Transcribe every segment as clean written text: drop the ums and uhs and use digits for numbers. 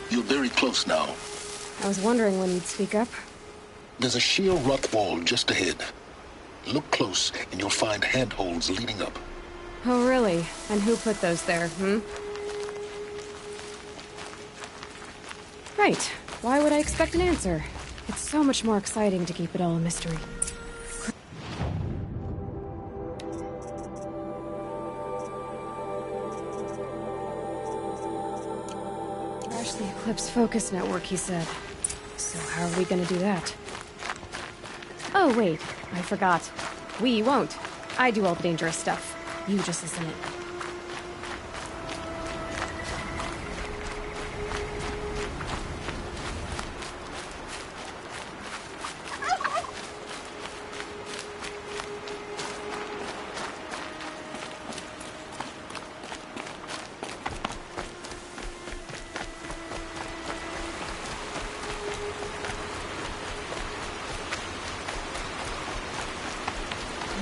You're very close now. I was wondering when you'd speak up. There's a sheer rock wall just ahead. Look close, and you'll find handholds leading up. Oh, really? And who put those there, Right. Why would I expect an answer? It's so much more exciting to keep it all a mystery. Crash the Eclipse Focus Network, he said. So how are we gonna do that? Oh, wait. I forgot. We won't. I do all the dangerous stuff. You just listen in.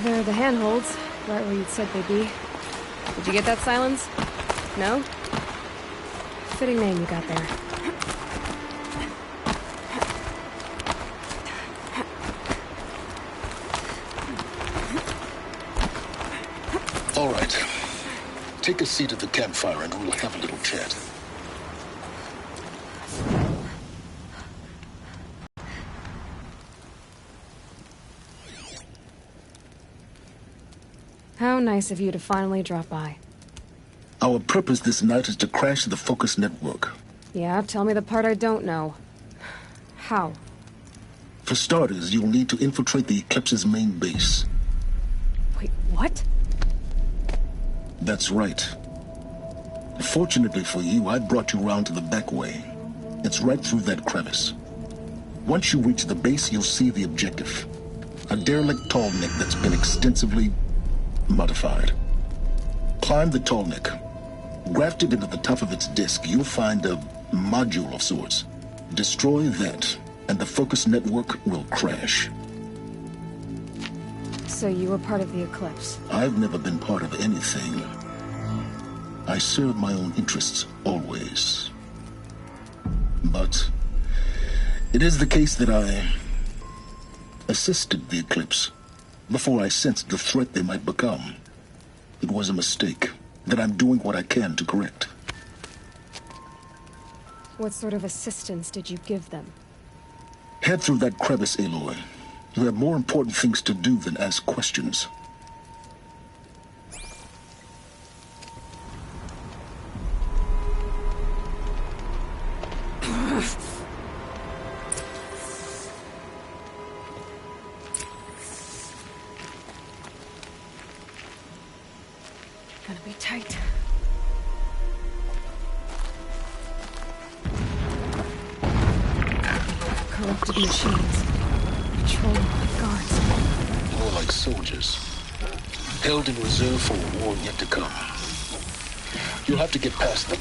There are the handholds, right where you'd said they'd be. Did you get that, Silence? No? Fitting name you got there. All right. Take a seat at the campfire and we'll have a little chat. How nice of you to finally drop by. Our purpose this night is to crash the Focus Network. Yeah, tell me the part I don't know. How? For starters, you'll need to infiltrate the Eclipse's main base. Wait, what? That's right. Fortunately for you, I brought you round to the back way. It's right through that crevice. Once you reach the base, you'll see the objective. A derelict tall neck that's been extensively modified. Climb the tall neck. Grafted into the top of its disk, you'll find a module of sorts. Destroy that, and the Focus Network will crash. So you were part of the Eclipse? I've never been part of anything. I serve my own interests, always. But it is the case that I assisted the Eclipse before I sensed the threat they might become. It was a mistake that I'm doing what I can to correct. What sort of assistance did you give them? Head through that crevice, Aloy. You have more important things to do than ask questions. Gonna be tight. Corrupted machines. Patrolling like guards. More like soldiers. Held in reserve for a war yet to come. You'll have to get past them.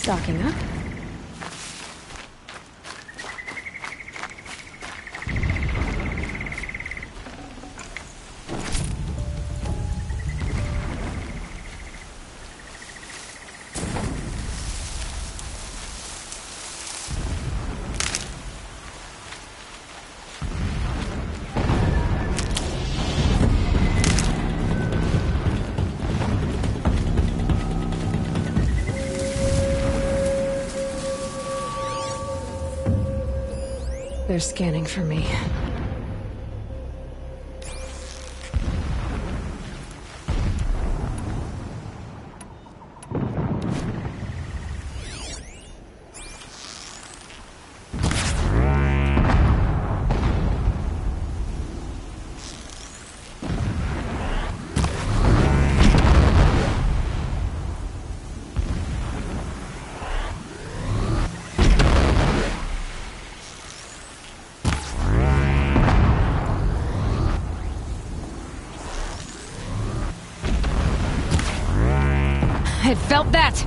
Stocking up. They're scanning for me. I felt that!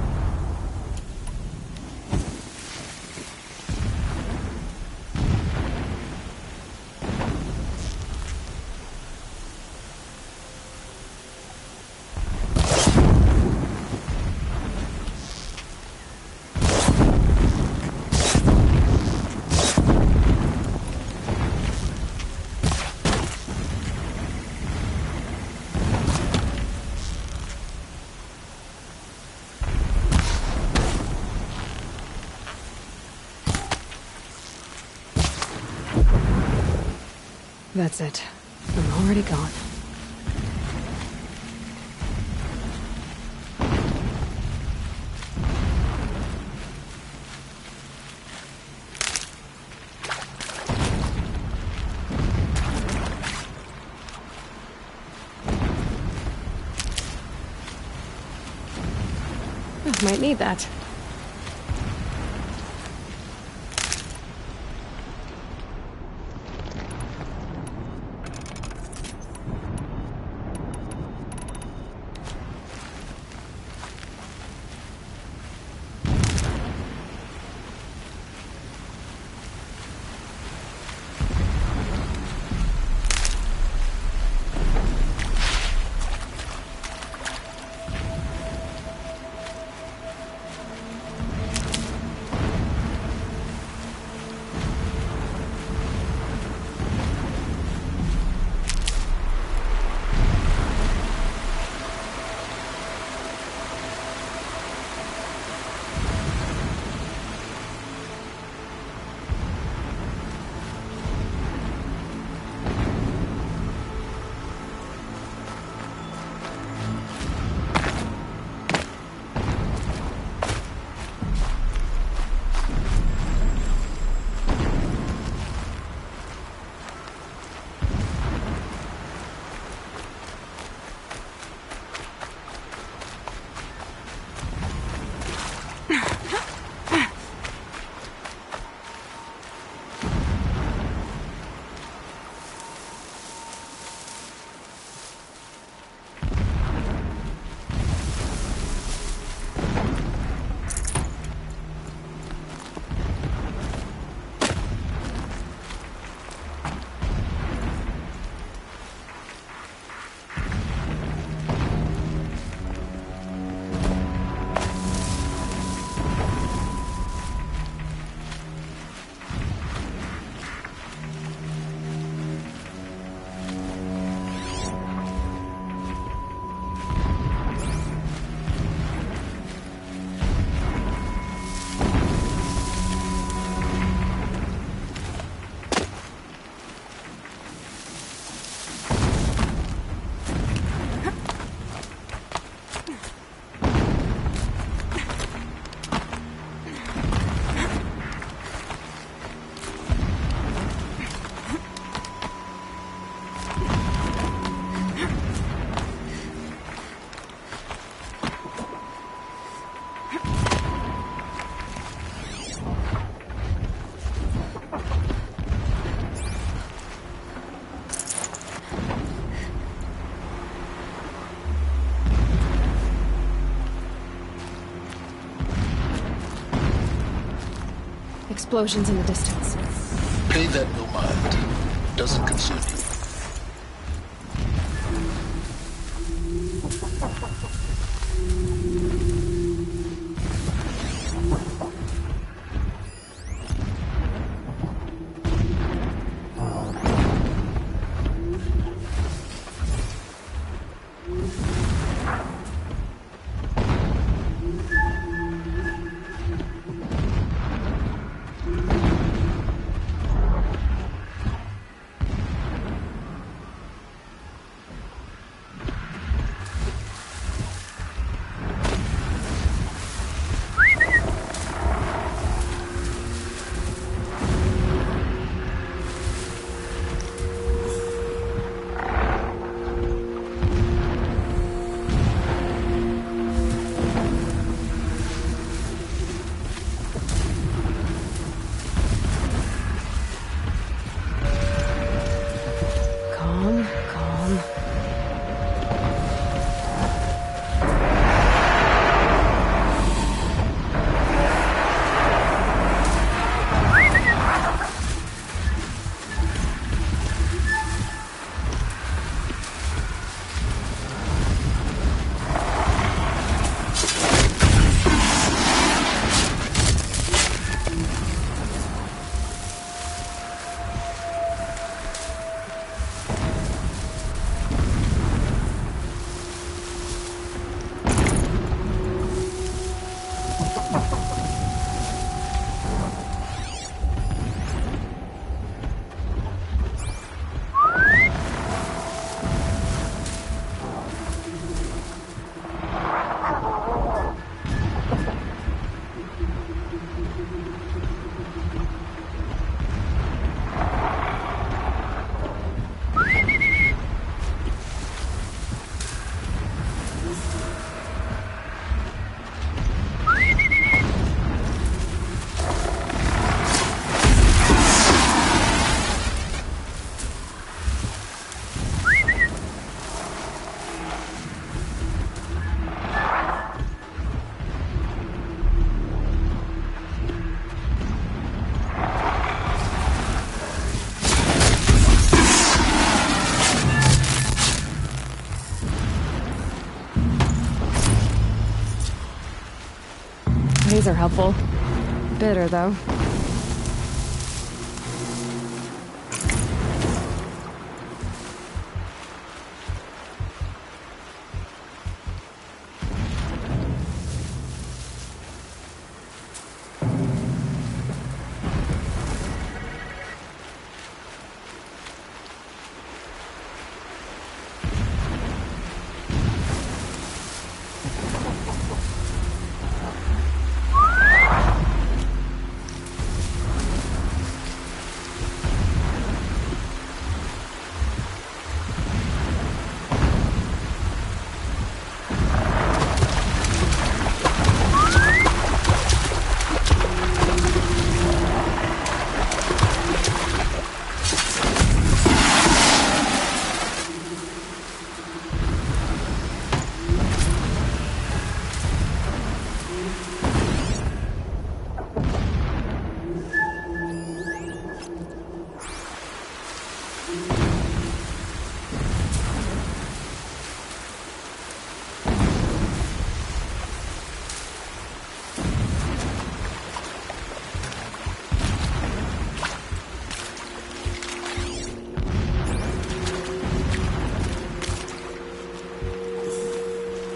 That's it. I'm already gone. I might need that. explosions in the distance. Pay that no mind. Doesn't concern you. Calm, calm. These are helpful. Bitter, though.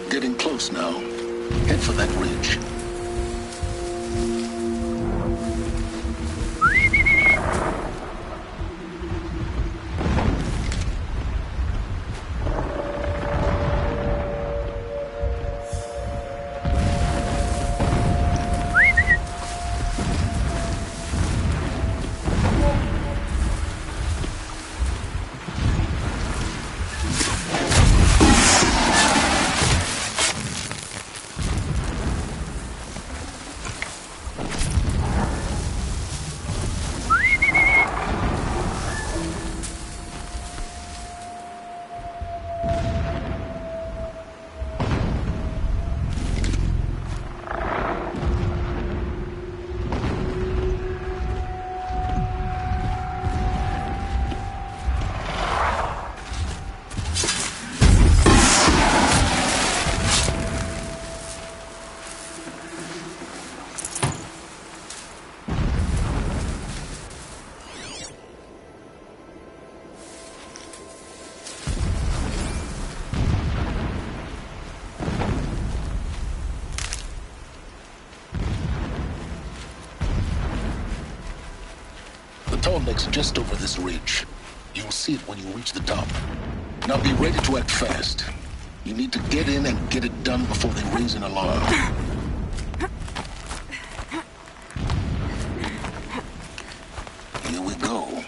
Getting close now. Head for that ridge. Tallneck's just over this ridge. You'll see it when you reach the top. Now be ready to act fast. You need to get in and get it done before they raise an alarm. Here we go.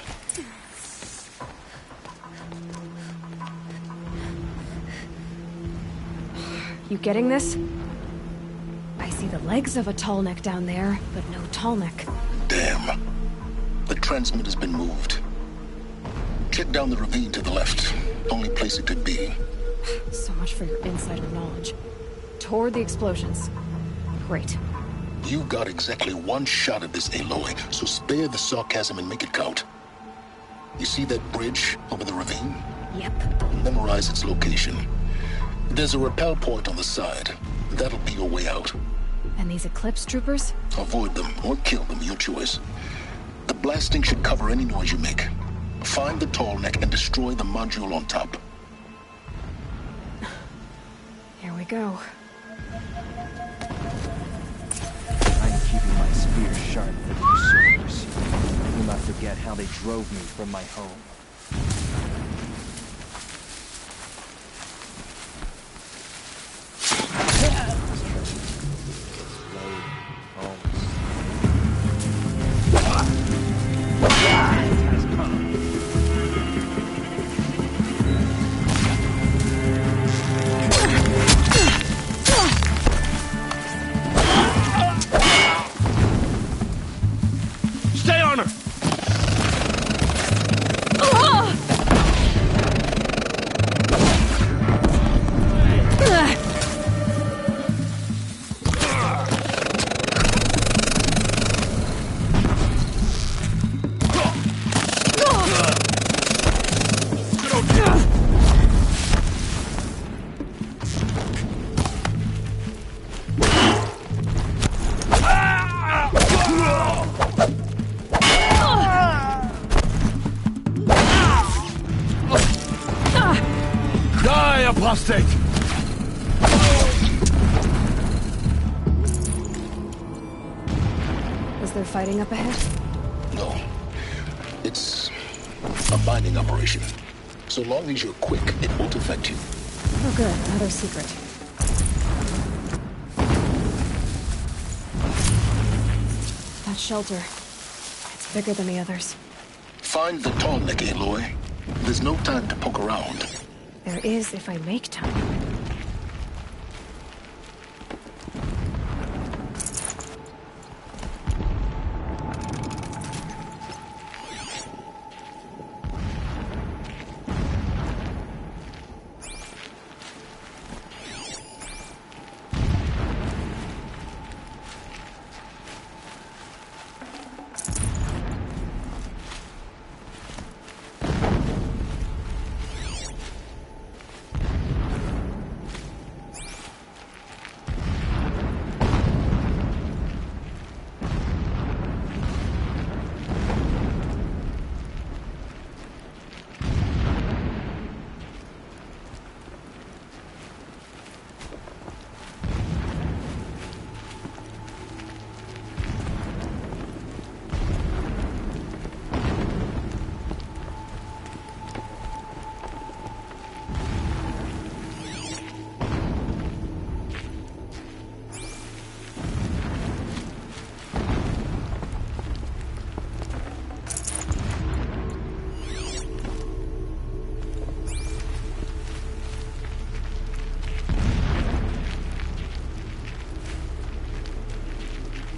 You getting this? I see the legs of a Tallneck down there, but no Tallneck. Damn. The transmitter's been moved. Check down the ravine to the left. Only place it could be. So much for your insider knowledge. Toward the explosions. Great. You got exactly one shot at this, Aloy, so spare the sarcasm and make it count. You see that bridge over the ravine? Yep. Memorize its location. There's a rappel point on the side. That'll be your way out. And these Eclipse troopers? Avoid them or kill them, your choice. The blasting should cover any noise you make. Find the Tallneck and destroy the module on top. Here we go. I'm keeping my spear sharp for the usurpers. Will not forget how they drove me from my home. Stay on her! Die, apostate! Is there fighting up ahead? No. It's a binding operation. So long as you're quick, it won't affect you. Oh good, another secret. That shelter. It's bigger than the others. Find the Tallneck, Aloy. There's no time to poke around. There is if I make time.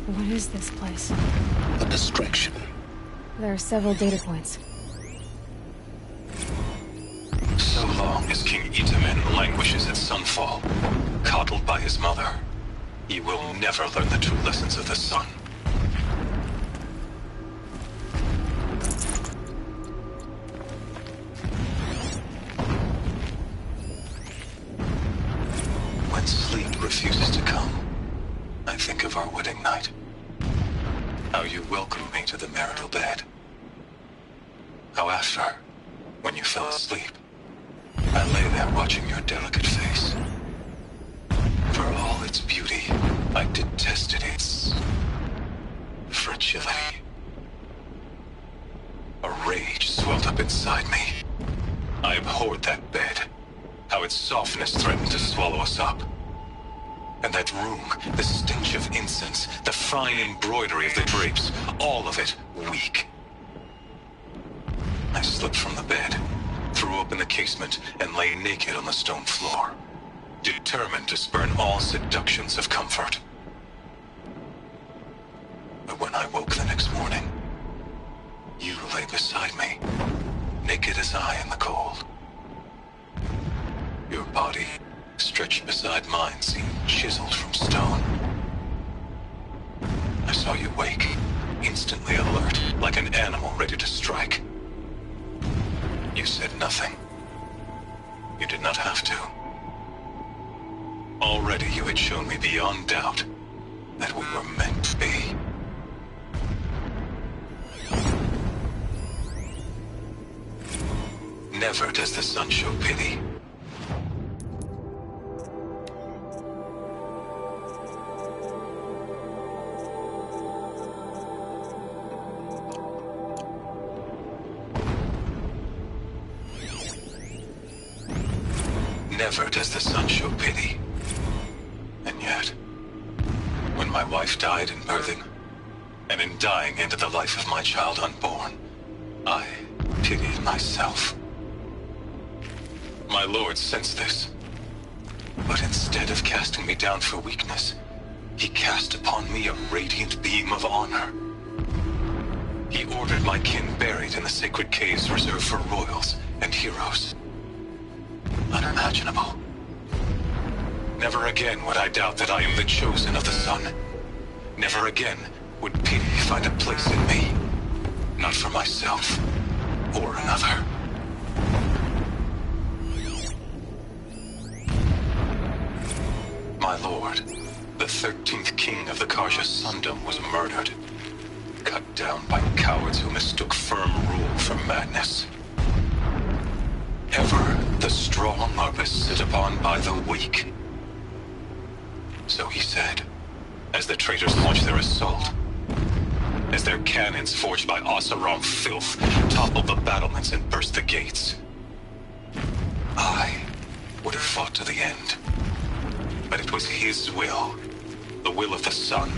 What is this place? A distraction. There are several data points. So long as King Itamen languishes at Sunfall, coddled by his mother, he will never learn the true lessons of the sun. When sleep refuses to come, I think of our wedding night. How you welcomed me to the marital bed. How after, when you fell asleep, I lay there watching your delicate face. For all its beauty, I detested its fragility. A rage swelled up inside me. I abhorred that bed. How its softness threatened to swallow us up. And that room, the stench of incense, the fine embroidery of the drapes, all of it weak. I slipped from the bed, threw open the casement, and lay naked on the stone floor, determined to spurn all seductions of comfort. But when I woke the next morning, you lay beside me, naked as I in the cold. Your body, stretched beside mine, seemed chiseled from stone. I saw you wake, instantly alert, like an animal ready to strike. You said nothing. You did not have to. Already you had shown me beyond doubt that we were meant to be. Never does the sun show pity. Never does the sun show pity. And yet, when my wife died in birthing, and in dying into the life of my child unborn, I pitied myself. My lord sensed this, but instead of casting me down for weakness, he cast upon me a radiant beam of honor. He ordered my kin buried in the sacred caves reserved for royals and heroes. Unimaginable. Never again would I doubt that I am the chosen of the sun. Never again would pity find a place in me, not for myself or another. My lord, the 13th king of the Karja Sundom, was murdered, cut down by cowards who mistook firm rule for madness. Ever the strong are beset upon by the weak. So he said, as the traitors launched their assault, as their cannons forged by Oseram filth toppled the battlements and burst the gates. I would have fought to the end. But it was his will, the will of the sun,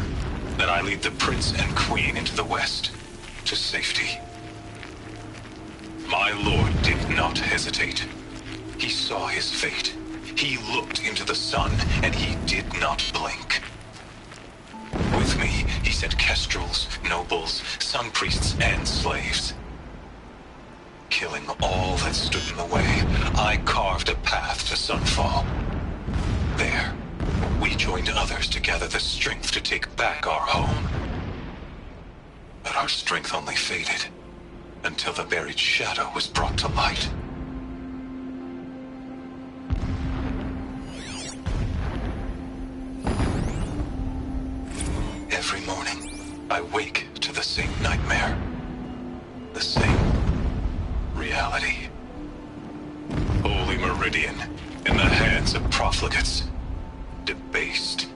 that I lead the prince and queen into the west, to safety. My lord did not hesitate. He saw his fate. He looked into the sun, and he did not blink. With me, he sent kestrels, nobles, sun priests, and slaves. Killing all that stood in the way, I carved a path to Sunfall. There, we joined others to gather the strength to take back our home. But our strength only faded until the buried shadow was brought to light. Every morning, I wake to the same nightmare. The same reality. Holy Meridian, in the hands of profligates. Debased.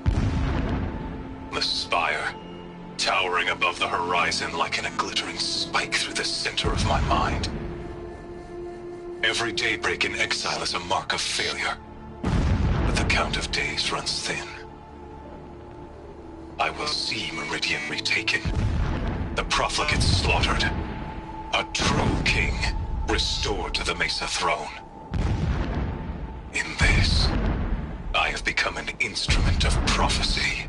The spire, towering above the horizon like a glittering spike through the center of my mind. Every daybreak in exile is a mark of failure, but the count of days runs thin. I will see Meridian retaken, the profligates slaughtered, a true king restored to the Mesa throne. In this, I have become an instrument of prophecy.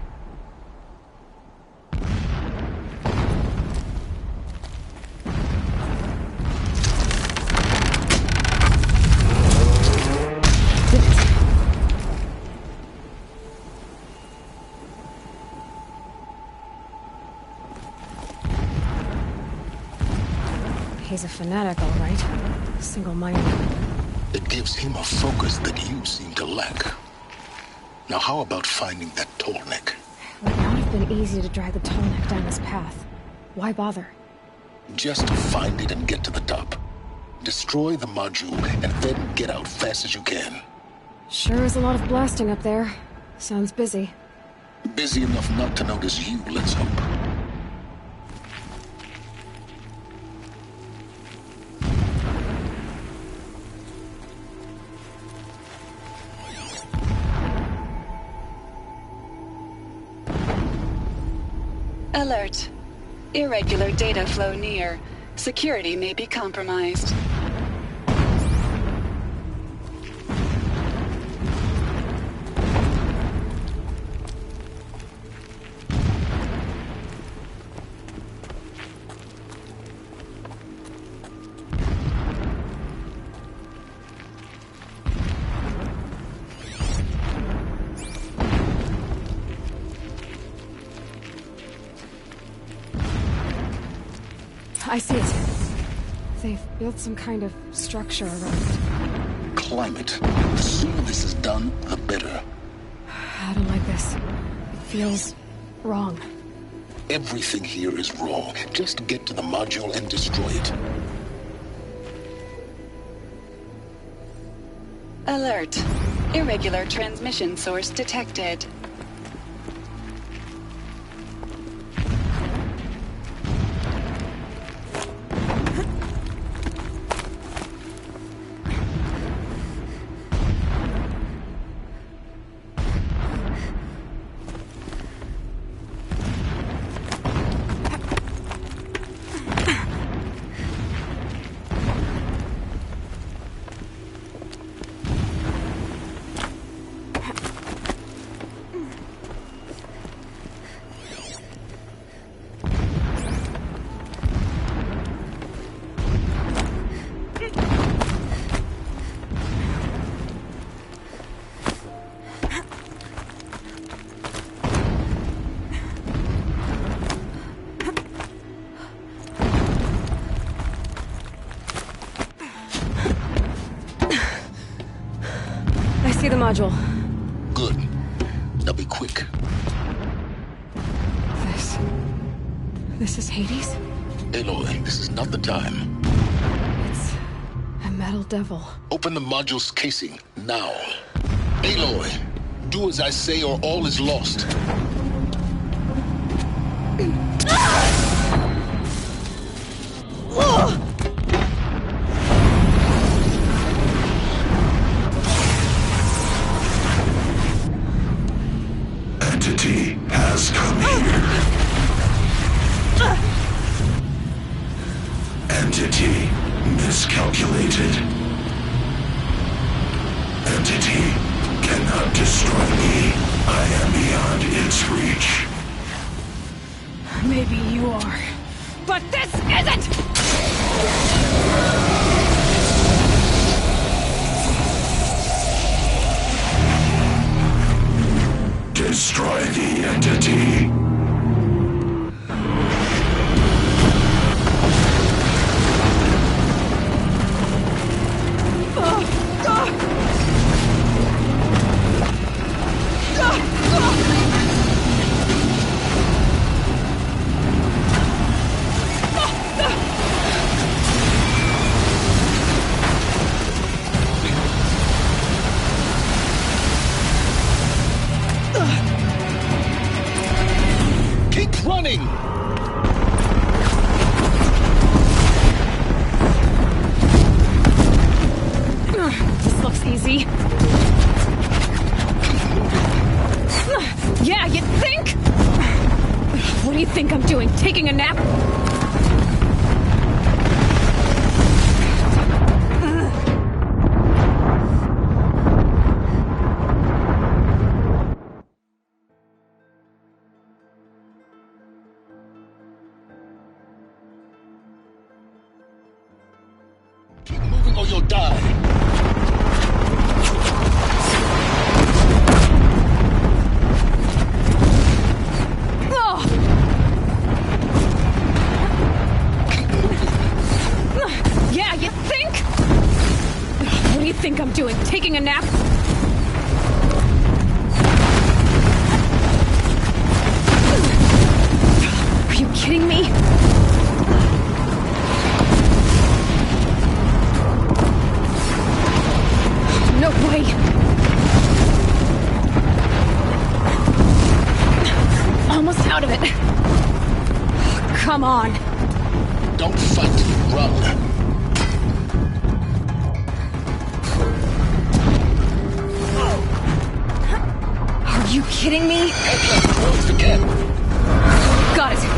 He's a fanatic, all right. Single-minded. It gives him a focus that you seem to lack. Now how about finding that Tallneck? It would not have been easy to drag the Tallneck down this path. Why bother? Just find it and get to the top. Destroy the module and then get out fast as you can. Sure is a lot of blasting up there. Sounds busy. Busy enough not to notice you, let's hope. Alert. Irregular data flow near. Security may be compromised. I see it. They've built some kind of structure around it. Climate. The sooner this is done, the better. I don't like this. It feels wrong. Everything here is wrong. Just get to the module and destroy it. Alert. Irregular transmission source detected. I see the module. Good. Now be quick. This is Hades? Aloy, this is not the time. It's a metal devil. Open the module's casing, now. Aloy, do as I say or all is lost. Entity has come here. Entity miscalculated. Entity cannot destroy me. I am beyond its reach. Maybe you are. But this isn't! Destroy the entity. Keep running! This looks easy. Yeah, you think? What do you think I'm doing? Taking a nap? Keep moving or you'll die. Yeah, you think? What do you think I'm doing? Taking a nap? Are you kidding me? No way! Almost out of it. Come on. Don't fight, run. Are you kidding me? Head left closed again. Got it.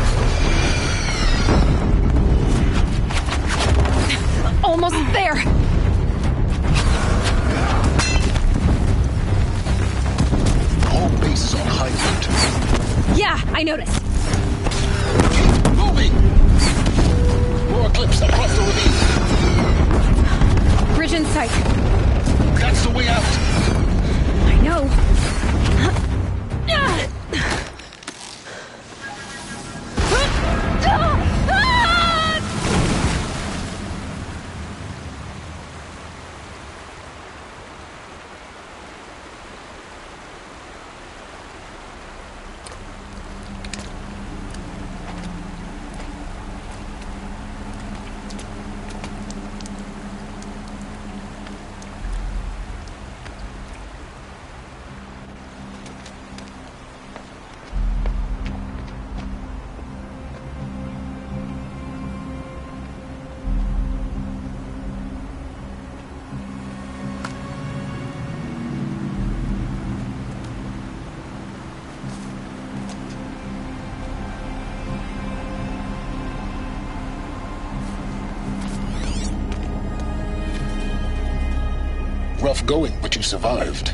rough going, but you survived.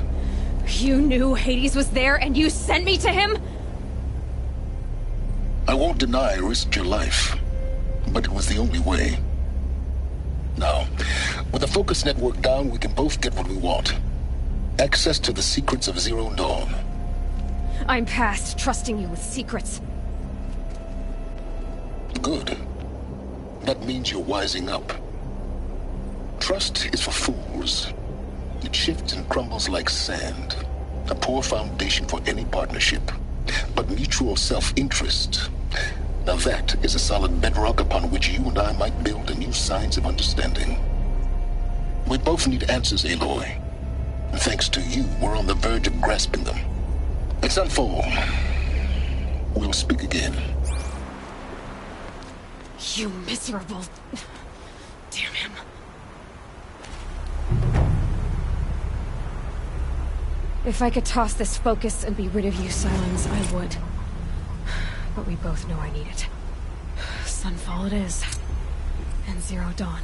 You knew Hades was there and you sent me to him? I won't deny I risked your life, but it was the only way. Now, with the focus network down, we can both get what we want. Access to the secrets of Zero Dawn. I'm past trusting you with secrets. Good. That means you're wising up. Trust is for fools. It shifts and crumbles like sand. A poor foundation for any partnership. But mutual self-interest, now that is a solid bedrock upon which you and I might build a new science of understanding. We both need answers, Aloy. And thanks to you, we're on the verge of grasping them. It's Sunfall. We'll speak again. You miserable... Damn him. If I could toss this focus and be rid of you, Sylens, I would. But we both know I need it. Sunfall it is. And Zero Dawn.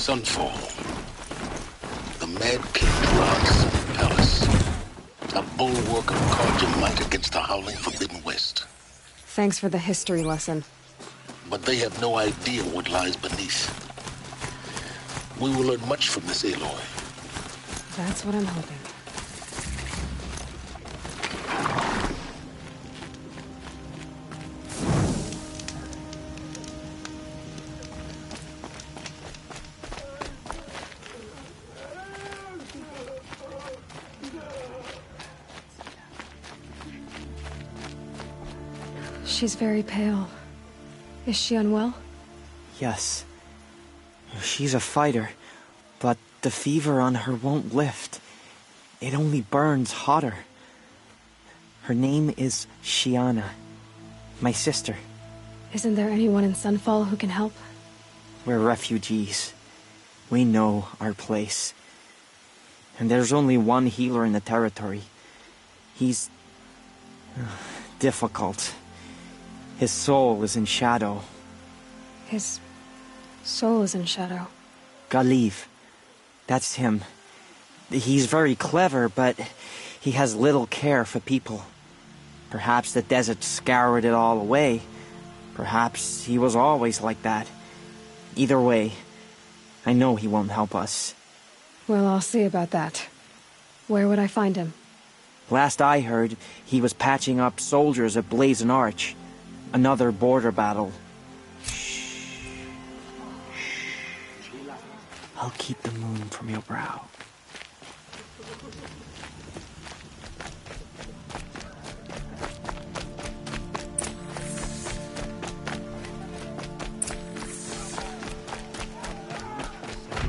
Sunfall. The Mad King Duran's palace. A bulwark of Carja might against the howling Forbidden West. Thanks for the history lesson. But they have no idea what lies beneath. We will learn much from this, Aloy. That's what I'm hoping. She's very pale. Is she unwell? Yes. She's a fighter, but the fever on her won't lift. It only burns hotter. Her name is Shiana, my sister. Isn't there anyone in Sunfall who can help? We're refugees. We know our place. And there's only one healer in the territory. He's difficult. His soul is in shadow. His soul is in shadow. Galiv. That's him. He's very clever, but he has little care for people. Perhaps the desert scoured it all away. Perhaps he was always like that. Either way, I know he won't help us. Well, I'll see about that. Where would I find him? Last I heard, he was patching up soldiers at Blazon Arch. Another border battle. I'll keep the moon from your brow.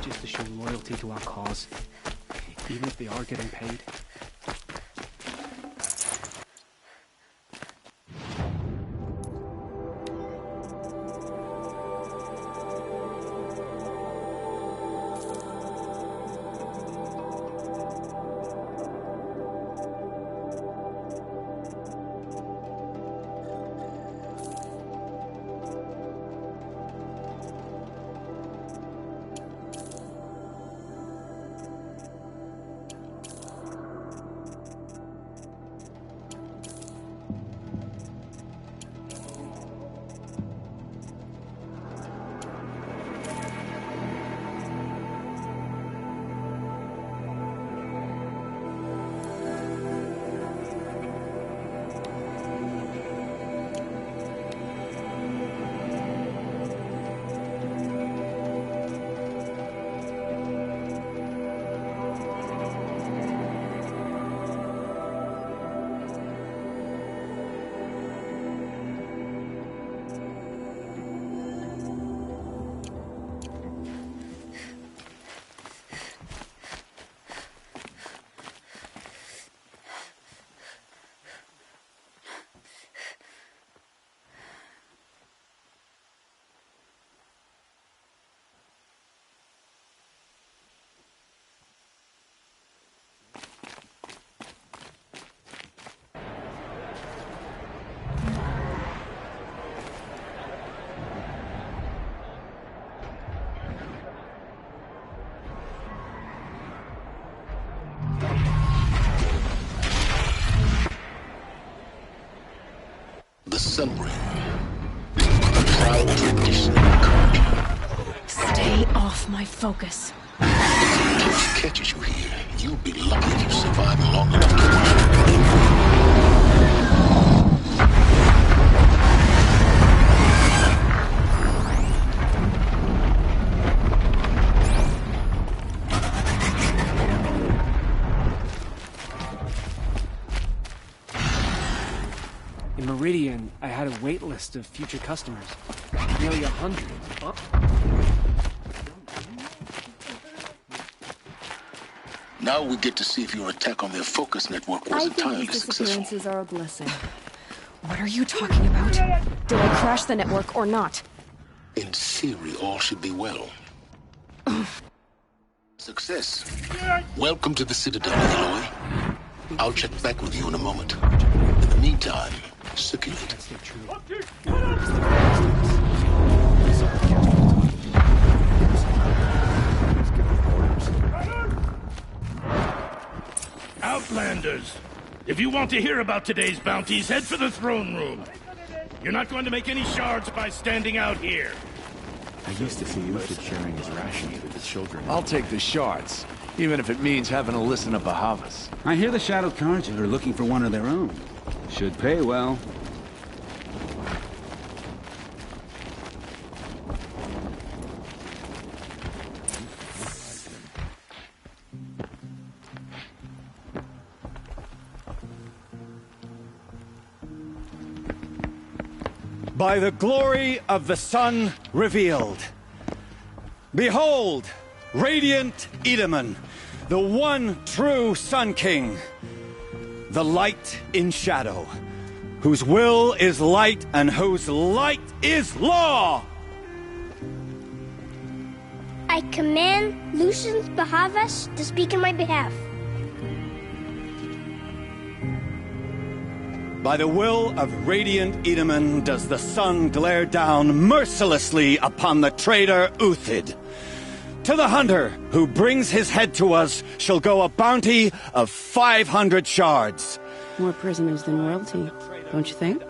Just to show loyalty to our cause, even if they are getting paid. The Sunbreak. A proud tradition of culture. Stay off my focus. If the Ghost catches you here, you'll be lucky if you survive long enough to watch it. In Meridian, I had a wait list of future customers. Nearly 100. Oh. Now we get to see if your attack on their focus network was entirely successful. Disappearances are a blessing. What are you talking about? Did I crash the network or not? In theory, all should be well. Success. Welcome to the Citadel, Aloy. I'll check back with you in a moment. In the meantime, circulate. Outlanders! If you want to hear about today's bounties, head for the throne room. You're not going to make any shards by standing out here. I used to see Uthid sharing his rations with the children. I'll take the shards, even if it means having to listen to Bahavas. I hear the Shadow Carja are looking for one of their own. Should pay well. By the glory of the sun revealed. Behold, radiant Edaman, the one true Sun King, the light in shadow, whose will is light and whose light is law! I command Lucius Bahavas to speak in my behalf. By the will of radiant Edaman does the sun glare down mercilessly upon the traitor Uthid. To the hunter who brings his head to us shall go a bounty of 500 shards. More prisoners than royalty, don't you think?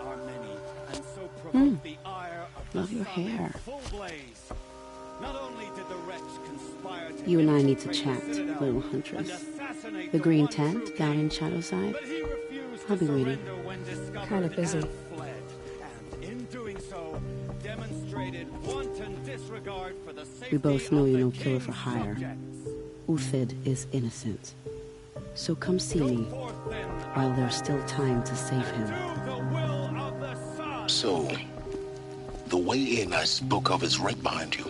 Love your hair. You and I need to chat, little huntress. The green tent down in Shadowside. I'll be waiting. Kind of busy. We both know you're no killer for hire. Uthid is innocent. So come see me while there's still time to save him. So, the way in I spoke of is right behind you.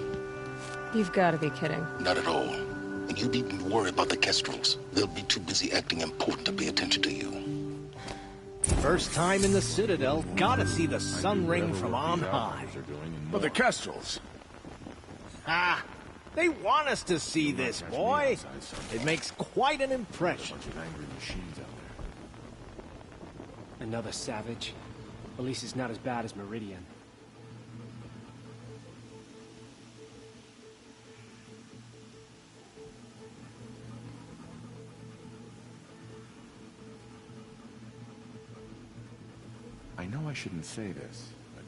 You've got to be kidding. Not at all. And you needn't worry about the Kestrels. They'll be too busy acting important to pay attention to you. First time in the Citadel, gotta see the sun ring from on high. But the Kestrels. Ah, they want us to see this, boy. It makes quite an impression. Another savage. At least it's not as bad as Meridian. I know I shouldn't say this, but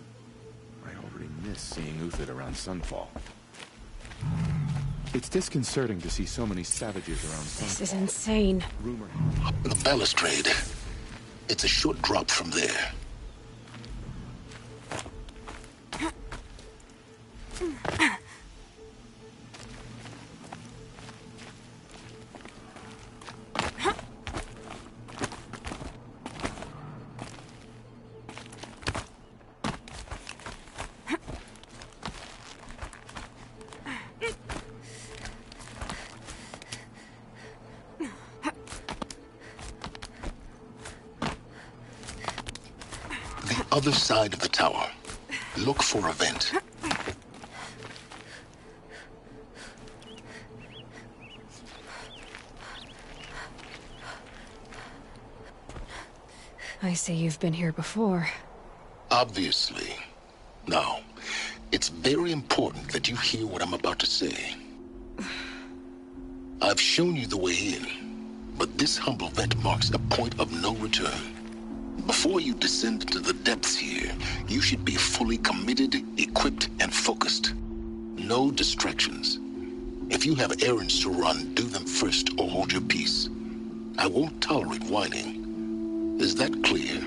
I already miss seeing Uthid around Sunfall. It's disconcerting to see so many savages around Sunfall. This is insane. The balustrade. It's a short drop from there. Other side of the tower. Look for a vent. I see you've been here before. Obviously. Now, it's very important that you hear what I'm about to say. I've shown you the way in, but this humble vent marks a point of no return. Before you descend into the depths here, you should be fully committed, equipped, and focused. No distractions. If you have errands to run, do them first or hold your peace. I won't tolerate whining. Is that clear?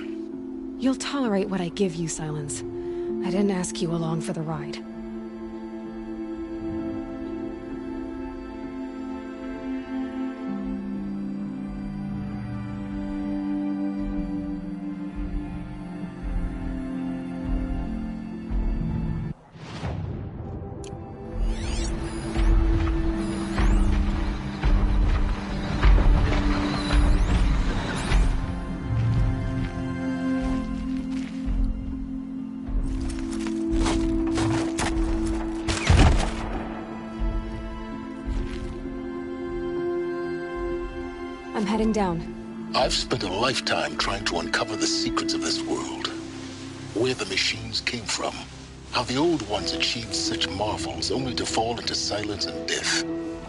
You'll tolerate what I give you, Silence. I didn't ask you along for the ride. I'm heading down. I've spent a lifetime trying to uncover the secrets of this world. Where the machines came from. How the old ones achieved such marvels only to fall into silence and death.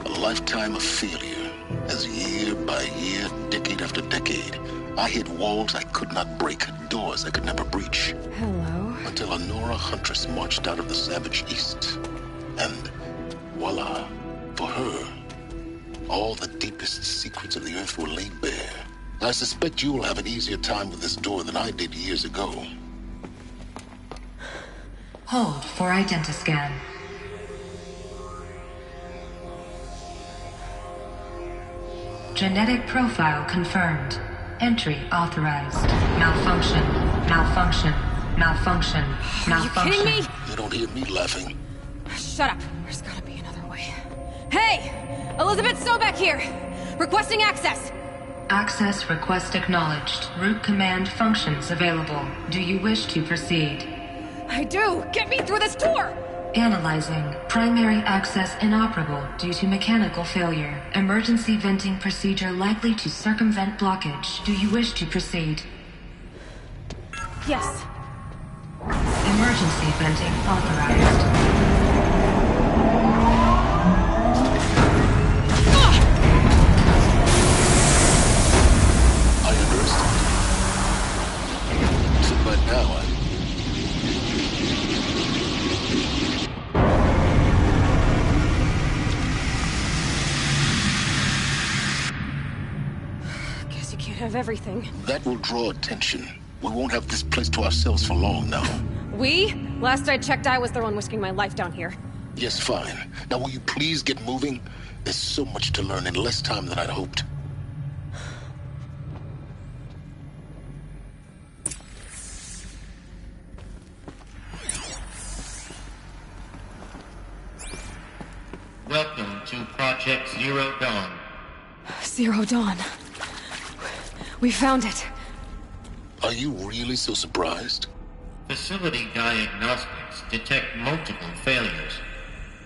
A lifetime of failure. As year by year, decade after decade, I hit walls I could not break, doors I could never breach. Hello. Until a Nora huntress marched out of the savage east. And voila, for her, all the deepest secrets of the Earth were laid bare. I suspect you will have an easier time with this door than I did years ago. Hold for identiscan. Genetic profile confirmed. Entry authorized. Malfunction. Malfunction. Malfunction. Are you kidding me? You don't hear me laughing. Shut up. There's gotta be another way. Hey! Elizabeth Sobek here! Requesting access! Access request acknowledged. Root command functions available. Do you wish to proceed? I do! Get me through this door! Analyzing. Primary access inoperable due to mechanical failure. Emergency venting procedure likely to circumvent blockage. Do you wish to proceed? Yes. Emergency venting authorized. Of everything. That will draw attention. We won't have this place to ourselves for long now. We? Last I checked, I was the one risking my life down here. Yes, fine. Now will you please get moving? There's so much to learn in less time than I'd hoped. Welcome to Project Zero Dawn. Zero Dawn. We found it. Are you really so surprised? Facility diagnostics detect multiple failures.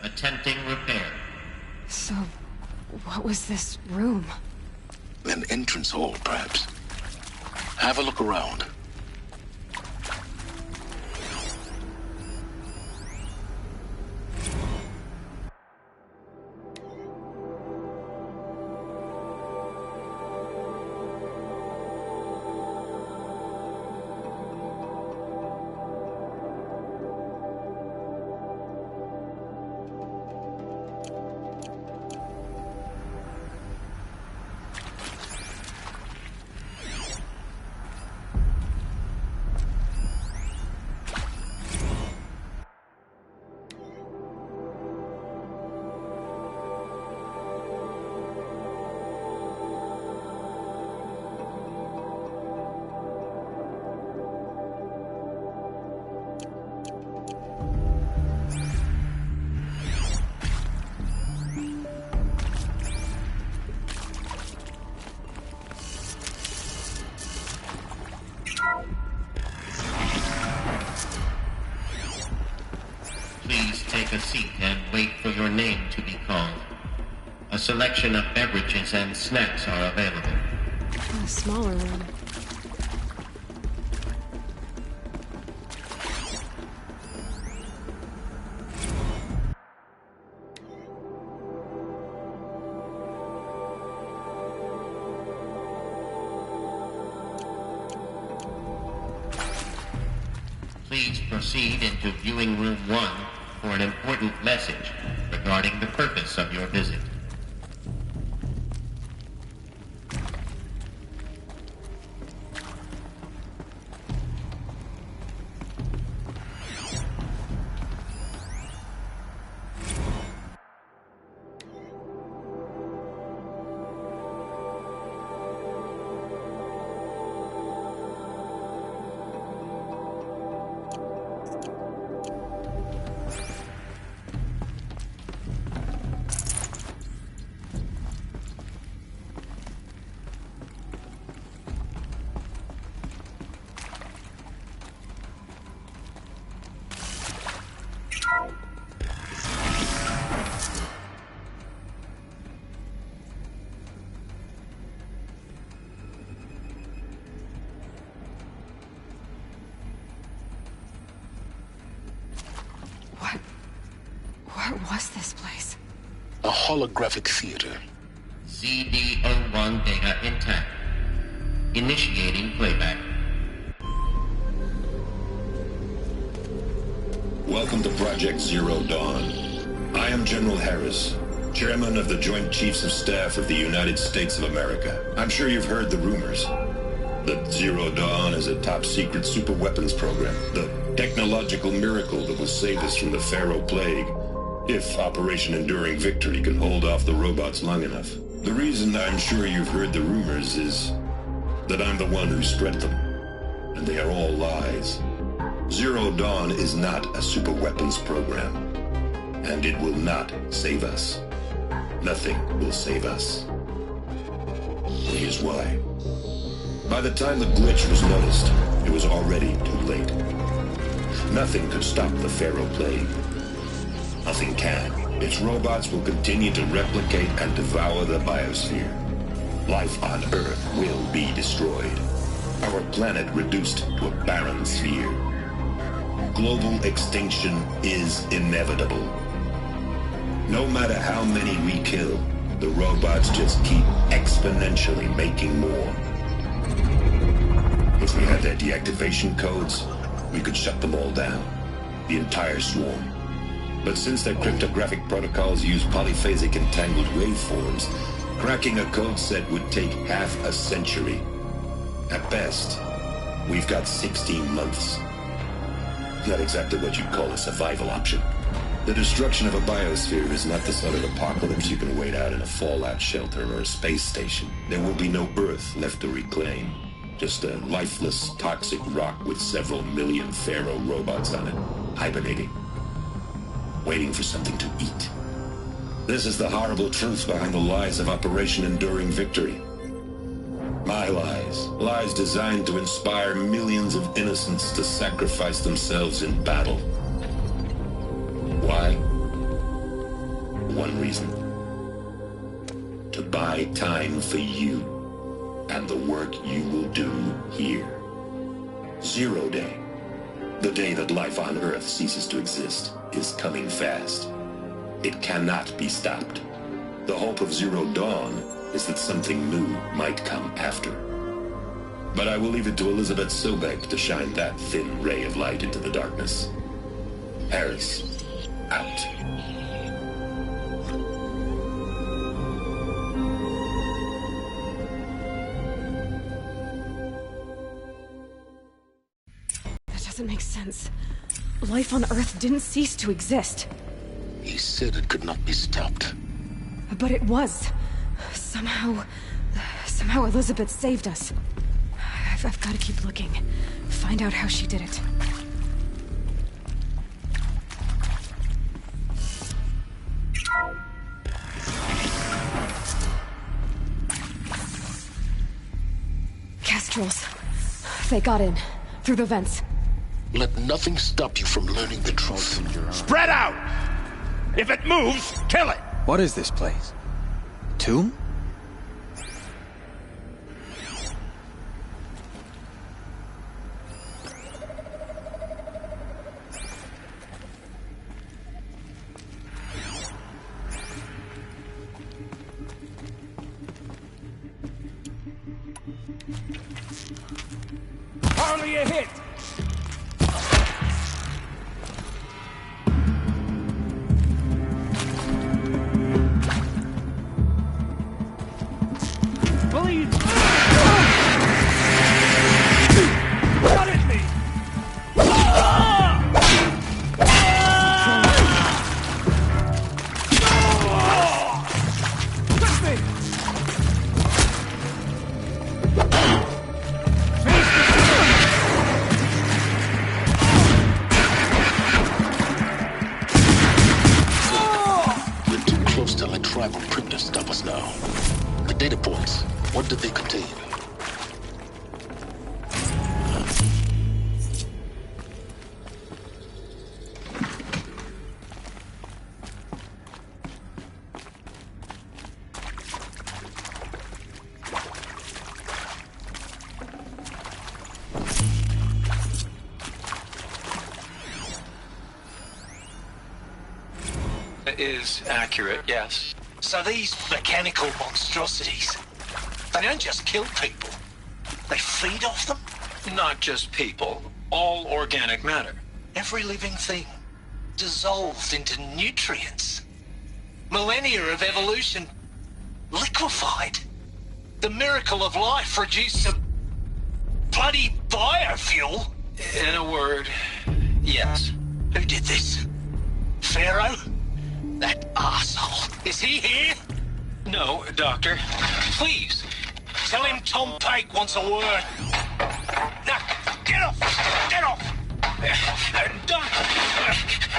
Attempting repair. So, what was this room? An entrance hall, perhaps. Have a look around. Take a seat and wait for your name to be called. A selection of beverages and snacks are available. A smaller room. Please proceed into viewing room 1 for an important message regarding the purpose of your visit. What was this place? A holographic theater. CD01 data intact. Initiating playback. Welcome to Project Zero Dawn. I am General Harris, Chairman of the Joint Chiefs of Staff of the United States of America. I'm sure you've heard the rumors. That Zero Dawn is a top-secret superweapons program. The technological miracle that will save us from the Pharaoh Plague, if Operation Enduring Victory can hold off the robots long enough. The reason I'm sure you've heard the rumors is that I'm the one who spread them, and they are all lies. Zero Dawn is not a superweapons program, and it will not save us. Nothing will save us. Here's why. By the time the glitch was noticed, it was already too late. Nothing could stop the Pharaoh plague. Nothing can. Its robots will continue to replicate and devour the biosphere. Life on Earth will be destroyed. Our planet reduced to a barren sphere. Global extinction is inevitable. No matter how many we kill, the robots just keep exponentially making more. If we had their deactivation codes, we could shut them all down. The entire swarm. But since their cryptographic protocols use polyphasic entangled waveforms, cracking a code set would take half a century. At best, we've got 16 months. Not exactly what you'd call a survival option. The destruction of a biosphere is not the sort of apocalypse you can wait out in a fallout shelter or a space station. There will be no Earth left to reclaim. Just a lifeless, toxic rock with several million Pharaoh robots on it, hibernating, waiting for something to eat. This is the horrible truth behind the lies of Operation Enduring Victory. My lies. Lies designed to inspire millions of innocents to sacrifice themselves in battle. Why? One reason. To buy time for you and the work you will do here. Zero Day, the day that life on Earth ceases to exist, is coming fast. It cannot be stopped. The hope of Zero Dawn is that something new might come after. But I will leave it to Elizabeth Sobek to shine that thin ray of light into the darkness. Harris, out. That doesn't make sense. Life on Earth didn't cease to exist. He said it could not be stopped. But it was. Somehow Elizabeth saved us. I've got to keep looking. Find out how she did it. Kestrels. They got in. Through the vents. Let nothing stop you from learning the truth. Spread out! If it moves, kill it! What is this place? Tomb? Only a hit! Please! Cut at me! Touch me! We're too close to let tribal printers stop us now. The data points, what did they contain? Is accurate, yes. So these mechanical monstrosities, they don't just kill people. They feed off them? Not just people, all organic matter. Every living thing dissolved into nutrients. Millennia of evolution liquefied. The miracle of life reduced to bloody biofuel. In a word, yes. Who did this? Pharaoh? That arsehole. Is he here? No, Doctor. Please, tell him Tom Pake wants a word. Now, get off! Get off! Doc,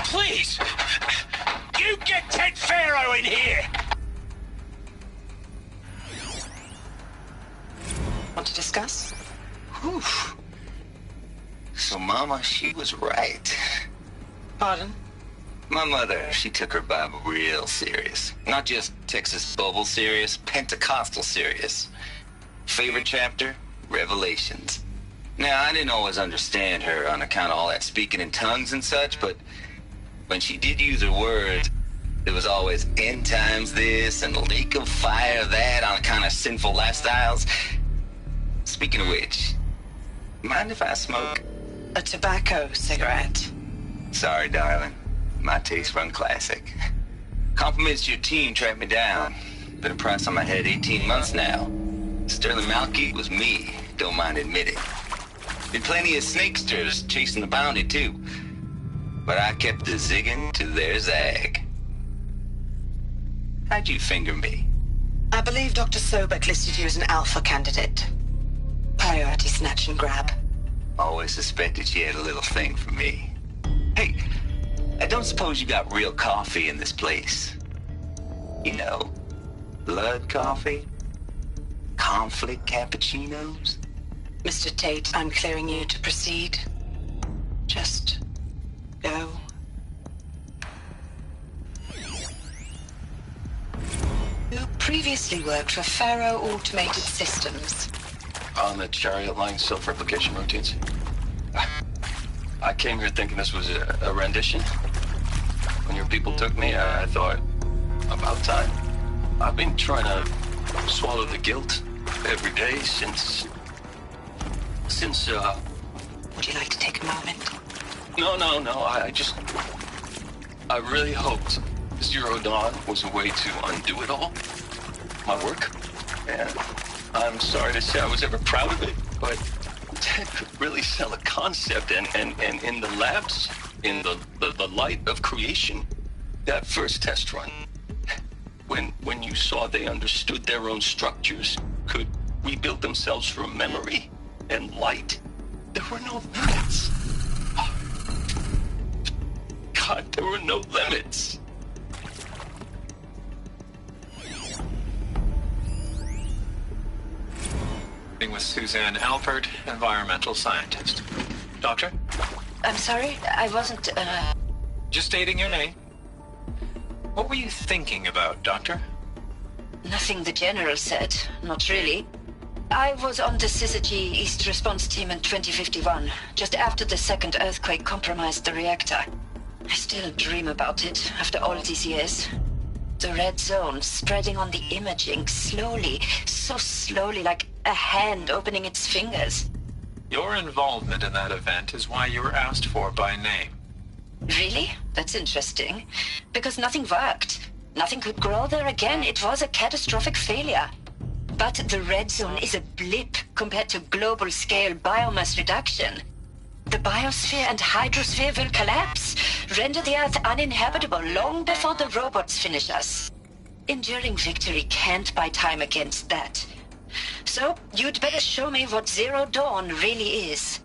please! You get Ted Faro in here! Want to discuss? Whew. So Mama, she was right. Pardon? My mother, she took her Bible real serious. Not just Texas Bible serious, Pentecostal serious. Favorite chapter? Revelations. Now, I didn't always understand her on account of all that speaking in tongues and such, but when she did use her words, there was always end times this and lake of fire that on account of sinful lifestyles. Speaking of which, mind if I smoke? A tobacco cigarette. Sorry, darling. My taste run classic. Compliments to your team tracked me down. Been a price on my head 18 months now. Sterling Malkeith was me, don't mind admitting. Been plenty of snakesters chasing the bounty too. But I kept the zigging to their zag. How'd you finger me? I believe Dr. Sobek listed you as an alpha candidate. Priority snatch and grab. Always suspected she had a little thing for me. Hey, I don't suppose you got real coffee in this place. You know, blood coffee? Conflict cappuccinos? Mr. Tate, I'm clearing you to proceed. Just go. You previously worked for Faro Automated Systems. On the Chariot Line self-replication routines. I came here thinking this was a rendition. When your people took me, I thought, about time. I've been trying to swallow the guilt every day since... Would you like to take a moment? No, I really hoped Zero Dawn was a way to undo it all. My work. And I'm sorry to say I was ever proud of it, but Ted could really sell a concept, and in the labs, in the light of creation, that first test run, when you saw they understood their own structures, could rebuild themselves from memory and light, there were no limits. God, there were no limits. With Suzanne Alpert, environmental scientist. Doctor? I'm sorry, I wasn't, Just stating your name. What were you thinking about, Doctor? Nothing the General said, not really. I was on the Syzygy East Response Team in 2051, just after the second earthquake compromised the reactor. I still dream about it, after all these years. The red zone spreading on the imaging, slowly, so slowly, like a hand opening its fingers. Your involvement in that event is why you were asked for by name. Really? That's interesting. Because nothing worked. Nothing could grow there again. It was a catastrophic failure. But the red zone is a blip compared to global-scale biomass reduction. The biosphere and hydrosphere will collapse, render the Earth uninhabitable long before the robots finish us. Enduring victory can't buy time against that. So, you'd better show me what Zero Dawn really is.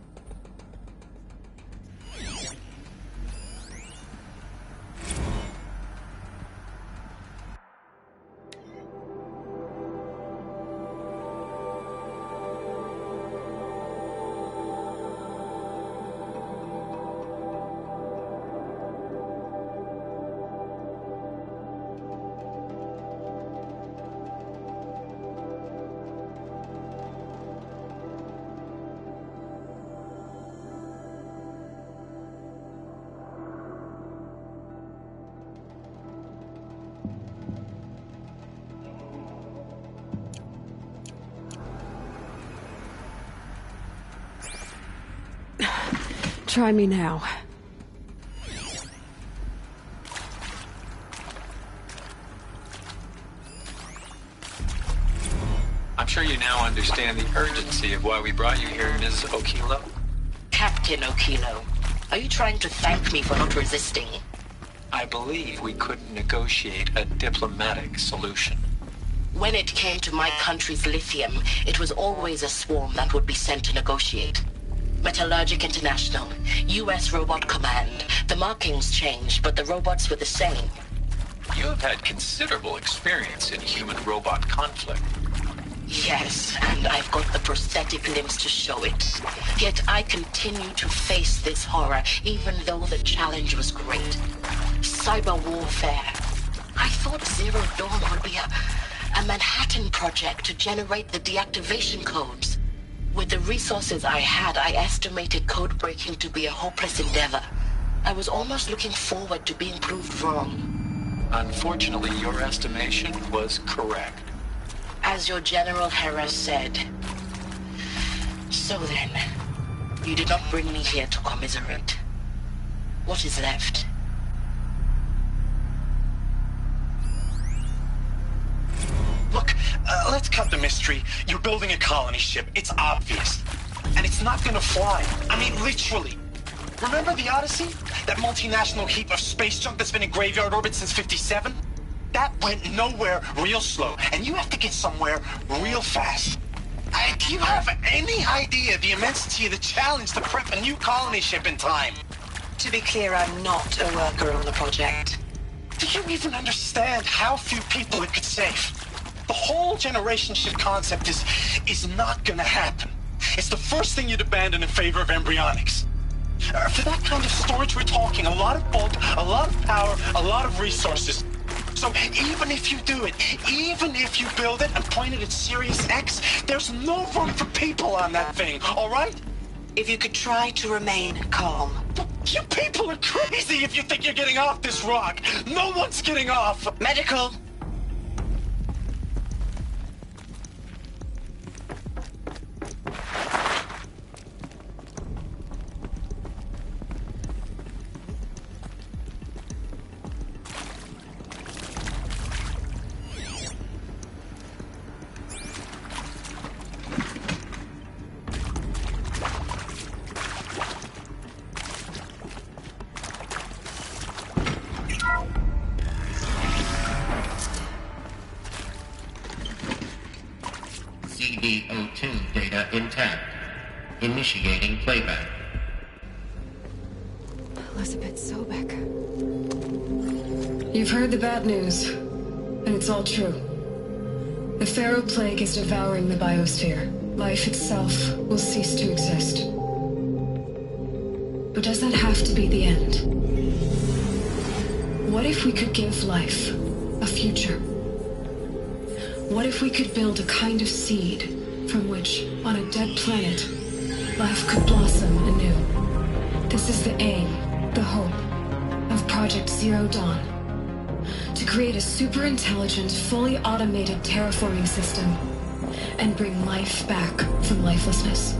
Try me now. I'm sure you now understand the urgency of why we brought you here, Ms. Okilo. Captain Okilo, are you trying to thank me for not resisting? I believe we couldn't negotiate a diplomatic solution. When it came to my country's lithium, it was always a swarm that would be sent to negotiate. Metallurgic International, U.S. Robot Command. The markings changed, but the robots were the same. You have had considerable experience in human-robot conflict. Yes, and I've got the prosthetic limbs to show it. Yet I continue to face this horror, even though the challenge was great. Cyber warfare. I thought Zero Dawn would be a Manhattan project to generate the deactivation codes. With the resources I had, I estimated code breaking to be a hopeless endeavor. I was almost looking forward to being proved wrong. Unfortunately, your estimation was correct. As your General Harris said. So then, you did not bring me here to commiserate. What is left? Look, let's cut the mystery. You're building a colony ship. It's obvious. And it's not gonna fly. I mean, literally. Remember the Odyssey? That multinational heap of space junk that's been in graveyard orbit since '57? That went nowhere real slow. And you have to get somewhere real fast. Do you have any idea the immensity of the challenge to prep a new colony ship in time? To be clear, I'm not a worker on the project. Do you even understand how few people it could save? The whole generation ship concept is not gonna happen. It's the first thing you'd abandon in favor of embryonics. For that kind of storage, we're talking a lot of bulk, a lot of power, a lot of resources. So even if you do it, even if you build it and point it at Sirius X, there's no room for people on that thing, all right? If you could try to remain calm. You people are crazy if you think you're getting off this rock. No one's getting off. Medical. CD02 data intact. Initiating playback. Elizabeth Sobek. You've heard the bad news, and it's all true. The Pharaoh Plague is devouring the biosphere. Life itself will cease to exist. But does that have to be the end? What if we could give life a future? What if we could build a kind of seed from which, on a dead planet, life could blossom anew? This is the aim, the hope, of Project Zero Dawn. To create a super-intelligent, fully automated terraforming system and bring life back from lifelessness.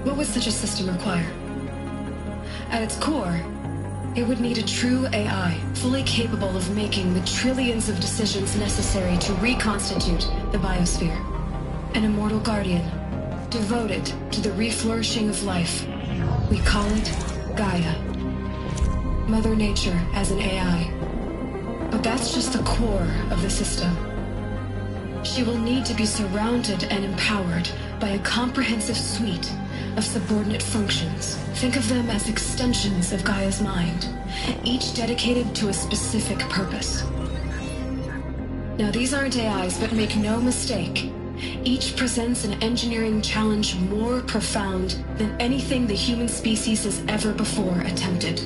What would such a system require? At its core, it would need a true AI, fully capable of making the trillions of decisions necessary to reconstitute the biosphere. An immortal guardian, devoted to the reflourishing of life. We call it Gaia. Mother Nature as an AI. But that's just the core of the system. She will need to be surrounded and empowered by a comprehensive suite of subordinate functions. Think of them as extensions of Gaia's mind, each dedicated to a specific purpose. Now, these aren't AIs, but make no mistake, each presents an engineering challenge more profound than anything the human species has ever before attempted.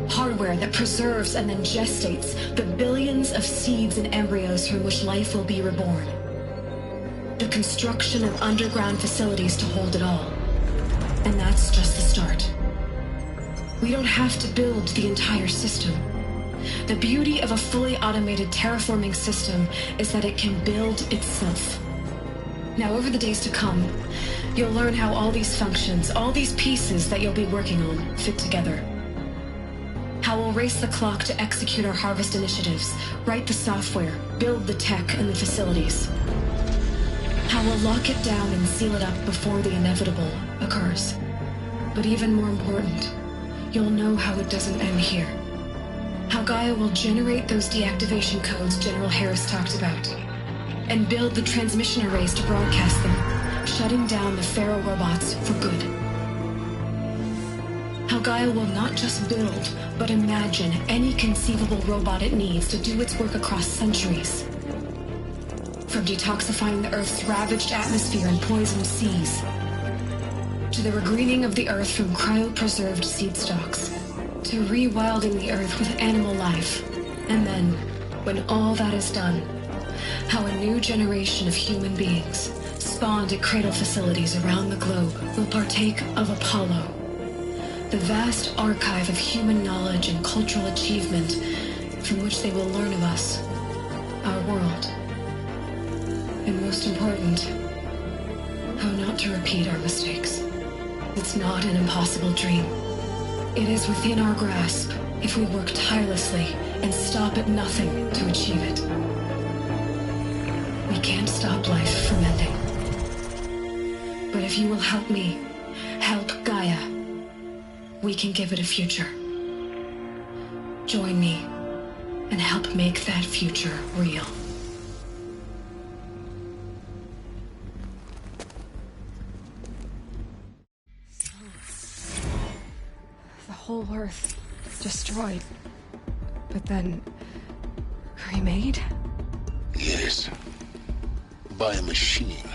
Hardware that preserves and then gestates the billions of seeds and embryos from which life will be reborn. The construction of underground facilities to hold it all. And that's just the start. We don't have to build the entire system. The beauty of a fully automated terraforming system is that it can build itself. Now, over the days to come, you'll learn how all these functions, all these pieces that you'll be working on, fit together. How we'll race the clock to execute our harvest initiatives, write the software, build the tech and the facilities. How we'll lock it down and seal it up before the inevitable occurs. But even more important, you'll know how it doesn't end here. How Gaia will generate those deactivation codes General Harris talked about, and build the transmission arrays to broadcast them, shutting down the Pharaoh robots for good. How Gaia will not just build, but imagine any conceivable robot it needs to do its work across centuries. From detoxifying the Earth's ravaged atmosphere and poisoned seas, to the regreening of the Earth from cryopreserved seed stalks, to rewilding the Earth with animal life. And then, when all that is done, how a new generation of human beings, spawned at cradle facilities around the globe, will partake of Apollo, the vast archive of human knowledge and cultural achievement from which they will learn of us, our world, and most important, how not to repeat our mistakes. It's not an impossible dream. It is within our grasp if we work tirelessly and stop at nothing to achieve it. We can't stop life from ending. But if you will help me, help Gaia, we can give it a future. Join me and help make that future real. The whole Earth destroyed, but then remade? Yes. By a machine.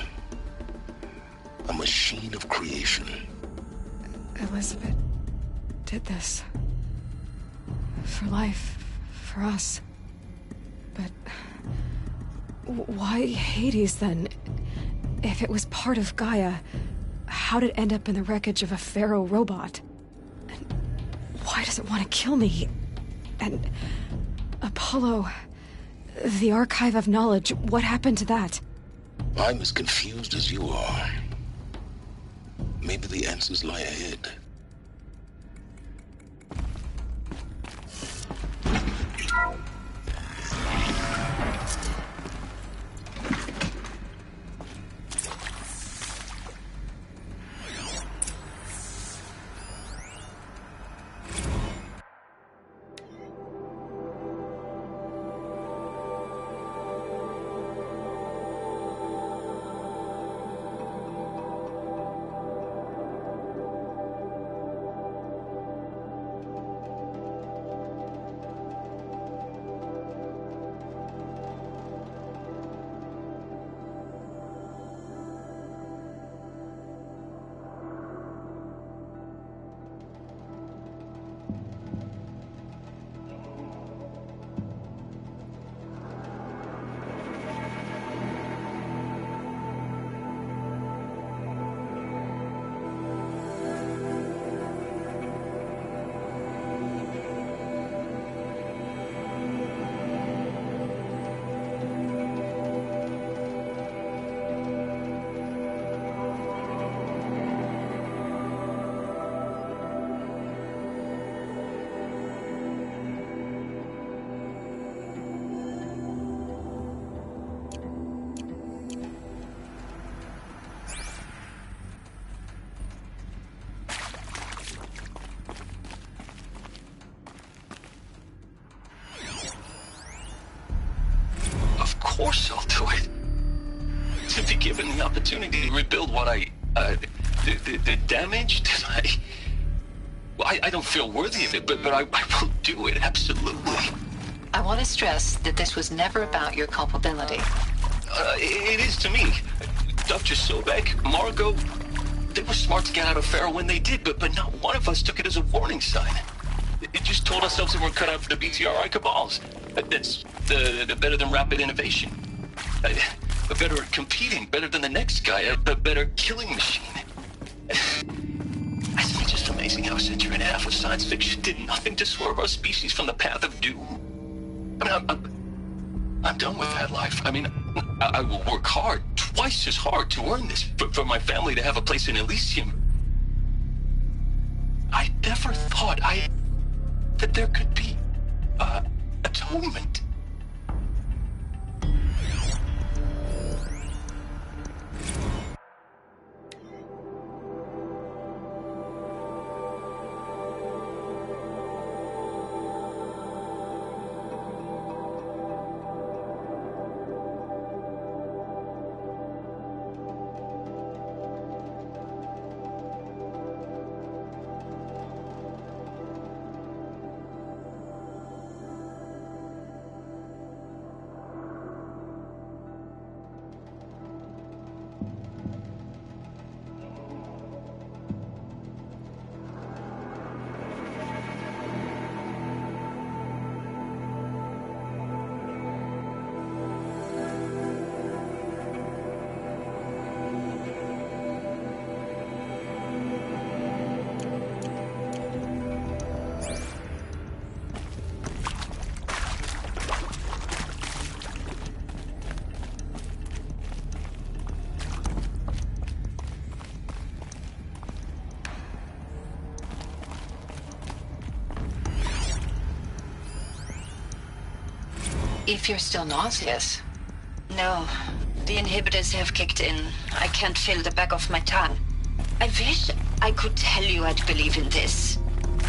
A machine of creation. Elizabeth did this. For life. For us. But why Hades then? If it was part of Gaia, how did it end up in the wreckage of a Pharaoh robot? And why does it want to kill me? And Apollo, the archive of knowledge, what happened to that? I'm as confused as you are. Maybe the answers lie ahead. Of course I'll do it. To be given the opportunity to rebuild what the damage that I don't feel worthy of it, but I will do it, absolutely. I want to stress that this was never about your culpability. It is to me. Dr. Sobek, Margot, they were smart to get out of Pharaoh when they did, but not one of us took it as a warning sign. It just told ourselves that we're cut out for the BTRI cabals. That's the better than rapid innovation. Better at competing, better than the next guy, a better killing machine. I think it's just amazing how a century and a half of science fiction did nothing to swerve our species from the path of doom. I mean, I'm done with that life. I mean, I will work hard, twice as hard to earn this, for my family to have a place in Elysium. I never thought that there could be atonement. If you're still nauseous. No, the inhibitors have kicked in. I can't feel the back of my tongue. I wish I could tell you I'd believe in this.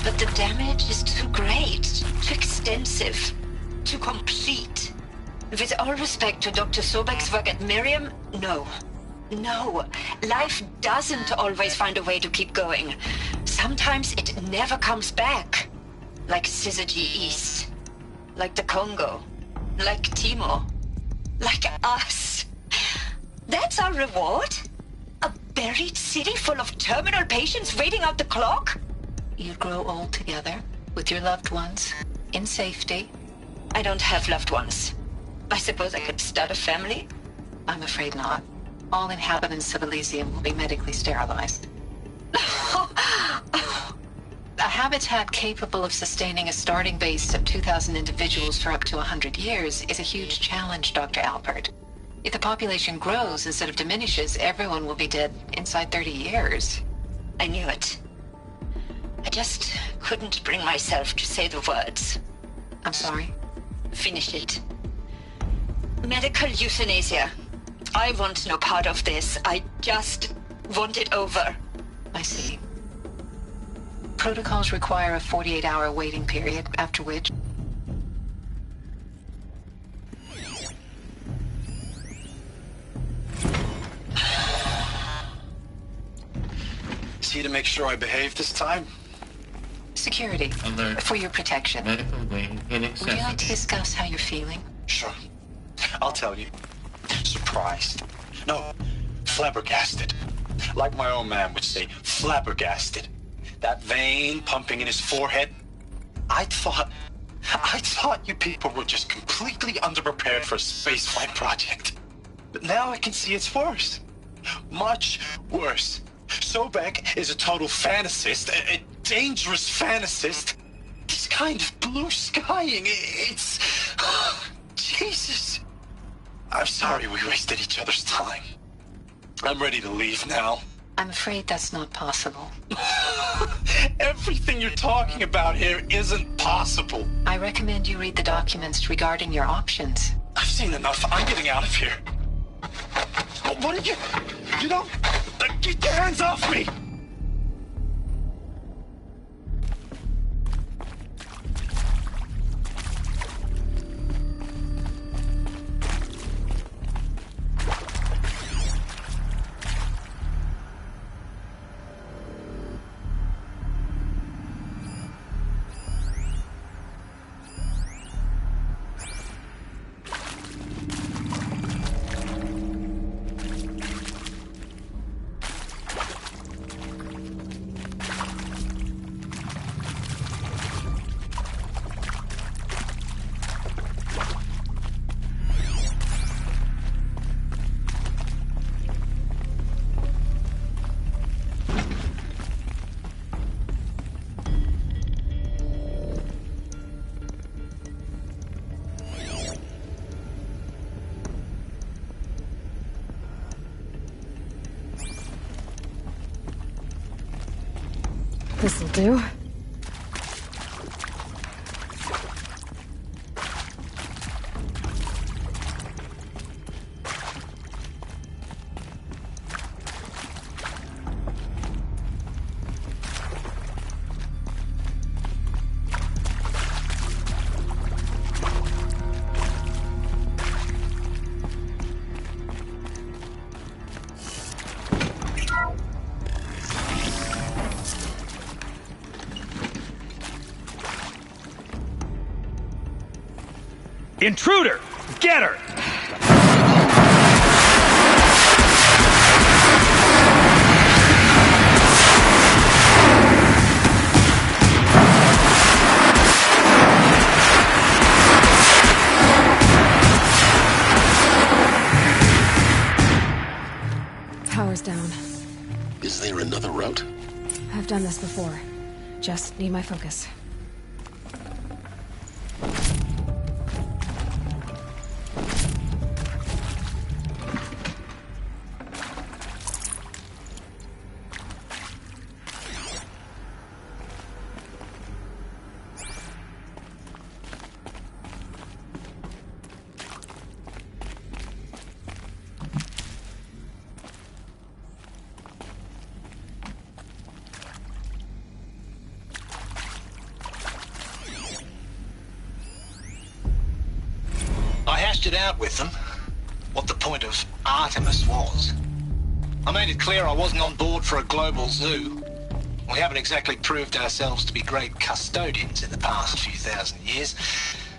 But the damage is too great, too extensive, too complete. With all respect to Dr. Sobek's work at Miriam, no. No, life doesn't always find a way to keep going. Sometimes it never comes back. Like Syzygy East. Like the Congo. Like Timor. Like us. That's our reward? A buried city full of terminal patients waiting out the clock? You'd grow old together, with your loved ones, in safety. I don't have loved ones. I suppose I could start a family? I'm afraid not. All inhabitants of Elysium will be medically sterilized. A habitat capable of sustaining a starting base of 2,000 individuals for up to 100 years is a huge challenge, Dr. Alpert. If the population grows instead of diminishes, everyone will be dead inside 30 years. I knew it. I just couldn't bring myself to say the words. I'm sorry? Finish it. Medical euthanasia. I want no part of this. I just want it over. I see. Protocols require a 48-hour waiting period, after which... See to make sure I behave this time? Security. Alert. For your protection. Medical wing inaccessible. Would you like to discuss how you're feeling? Sure. I'll tell you. Surprised. No, flabbergasted. Like my old man would say, flabbergasted. That vein pumping in his forehead. I thought you people were just completely underprepared for a spaceflight project. But now I can see it's worse. Much worse. Sobek is a total fantasist, a dangerous fantasist. This kind of blue skying, it's... Jesus. I'm sorry we wasted each other's time. I'm ready to leave now. I'm afraid that's not possible. Everything you're talking about here isn't possible. I recommend you read the documents regarding your options. I've seen enough. I'm getting out of here. What are you... You don't... Get your hands off me! This'll do. Intruder! Get her! Power's down. Is there another route? I've done this before. Just need my focus. hashed it out with them, what the point of Artemis was. I made it clear I wasn't on board for a global zoo. We haven't exactly proved ourselves to be great custodians in the past few thousand years.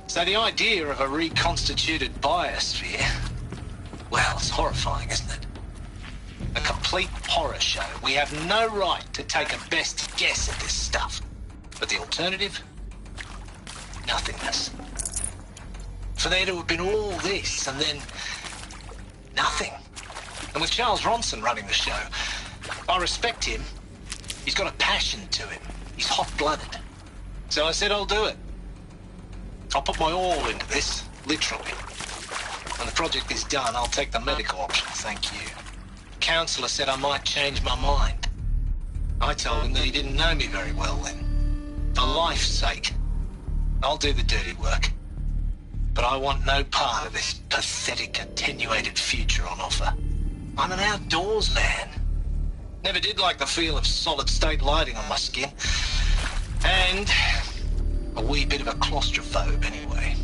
So the idea of a reconstituted biosphere, well, it's horrifying, isn't it? A complete horror show. We have no right to take a best guess at this stuff. But the alternative? Nothingness. For there to have been all this and then nothing. And with Charles Ronson running the show, I respect him. He's got a passion to him. He's hot-blooded. So I said I'll do it. I'll put my all into this, literally. When the project is done, I'll take the medical option, thank you. The counselor said I might change my mind. I told him that he didn't know me very well then. For life's sake, I'll do the dirty work. But I want no part of this pathetic, attenuated future on offer. I'm an outdoors man. Never did like the feel of solid-state lighting on my skin. And a wee bit of a claustrophobe, anyway.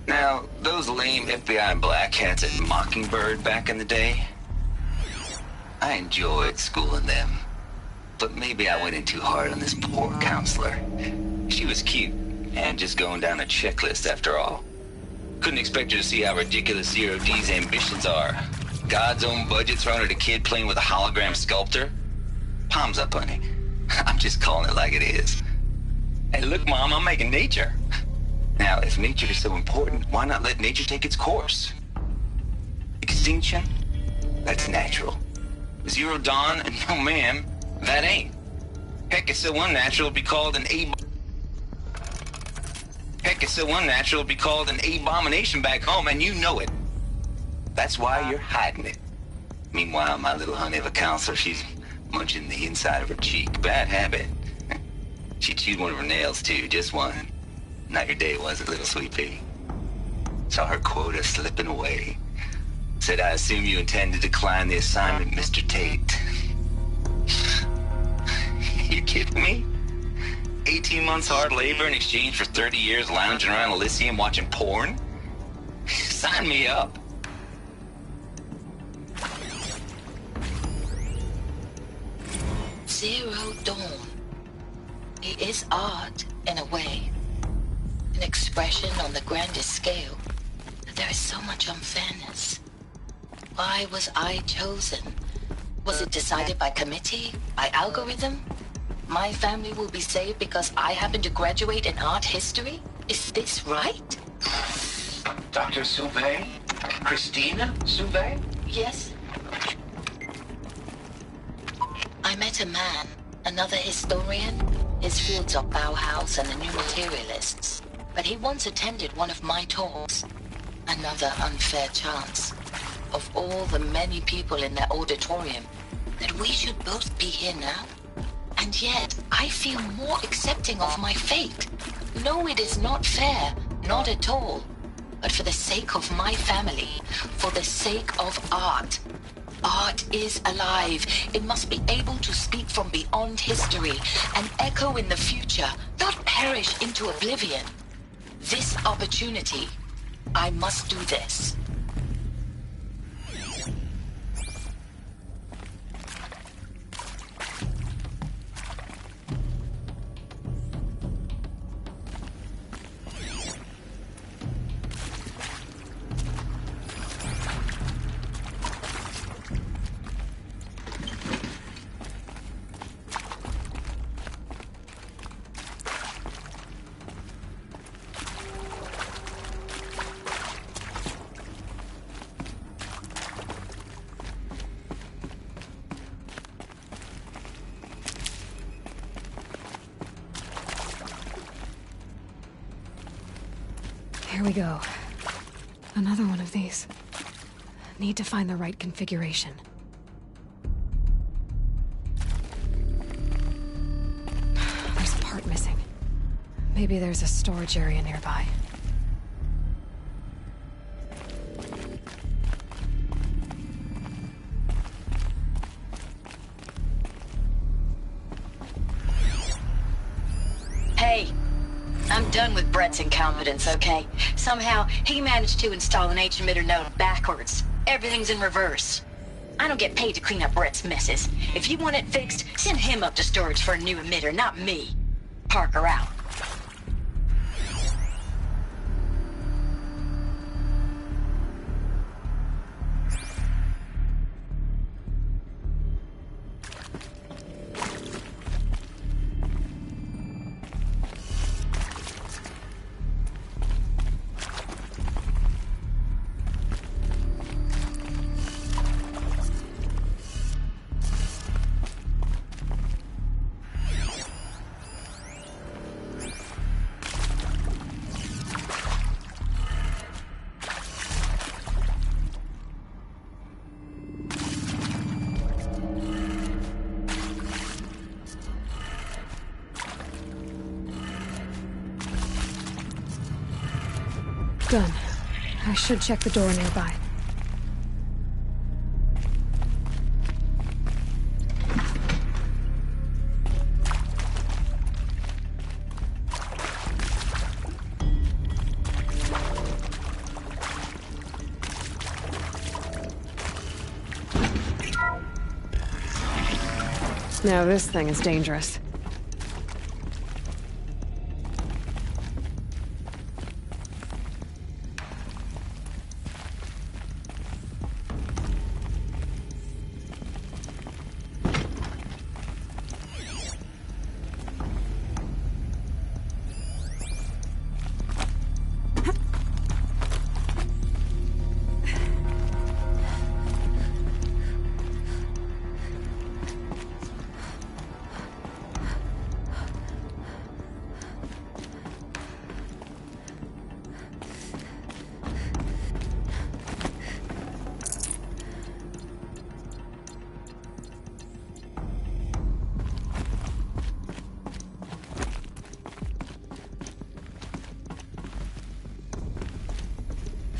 Now, those lame FBI black hats at Mockingbird back in the day, I enjoyed schooling them. But maybe I went in too hard on this poor counselor. She was cute, and just going down a checklist after all. Couldn't expect her to see how ridiculous Zero D's ambitions are. God's own budget thrown at a kid playing with a hologram sculptor? Palms up, honey. I'm just calling it like it is. Hey, look, Mom, I'm making nature. Now, if nature is so important, why not let nature take its course? Extinction? That's natural. Zero Dawn? No, ma'am, that ain't. Heck, it's so unnatural to be called an abomination back home, and you know it. That's why you're hiding it. Meanwhile, my little honey of a counselor, she's munching the inside of her cheek. Bad habit. She chewed one of her nails, too, just one. Not your day, was it, little sweet pea? Saw her quota slipping away. Said, I assume you intend to decline the assignment, Mr. Tate. You kidding me? 18 months hard labor in exchange for 30 years lounging around Elysium watching porn? Sign me up. Zero Dawn. It is art, in a way. An expression on the grandest scale. But there is so much unfairness. Why was I chosen? Was it decided by committee? By algorithm? My family will be saved because I happen to graduate in art history? Is this right? Dr. Sauvé? Christina Sauvé? Yes. I met a man, another historian. His fields are Bauhaus and the New Materialists. But he once attended one of my talks. Another unfair chance. Of all the many people in that auditorium, that we should both be here now. And yet, I feel more accepting of my fate. No, it is not fair. Not at all. But for the sake of my family, for the sake of art. Art is alive. It must be able to speak from beyond history and echo in the future, not perish into oblivion. This opportunity, I must do this. Here we go. Another one of these. Need to find the right configuration. There's a part missing. Maybe there's a storage area nearby. Hey, I'm done with Brett's incompetence, okay? Somehow, he managed to install an H-emitter node backwards. Everything's in reverse. I don't get paid to clean up Brett's messes. If you want it fixed, send him up to storage for a new emitter, not me. Parker out. Gun. I should check the door nearby. Now this thing is dangerous.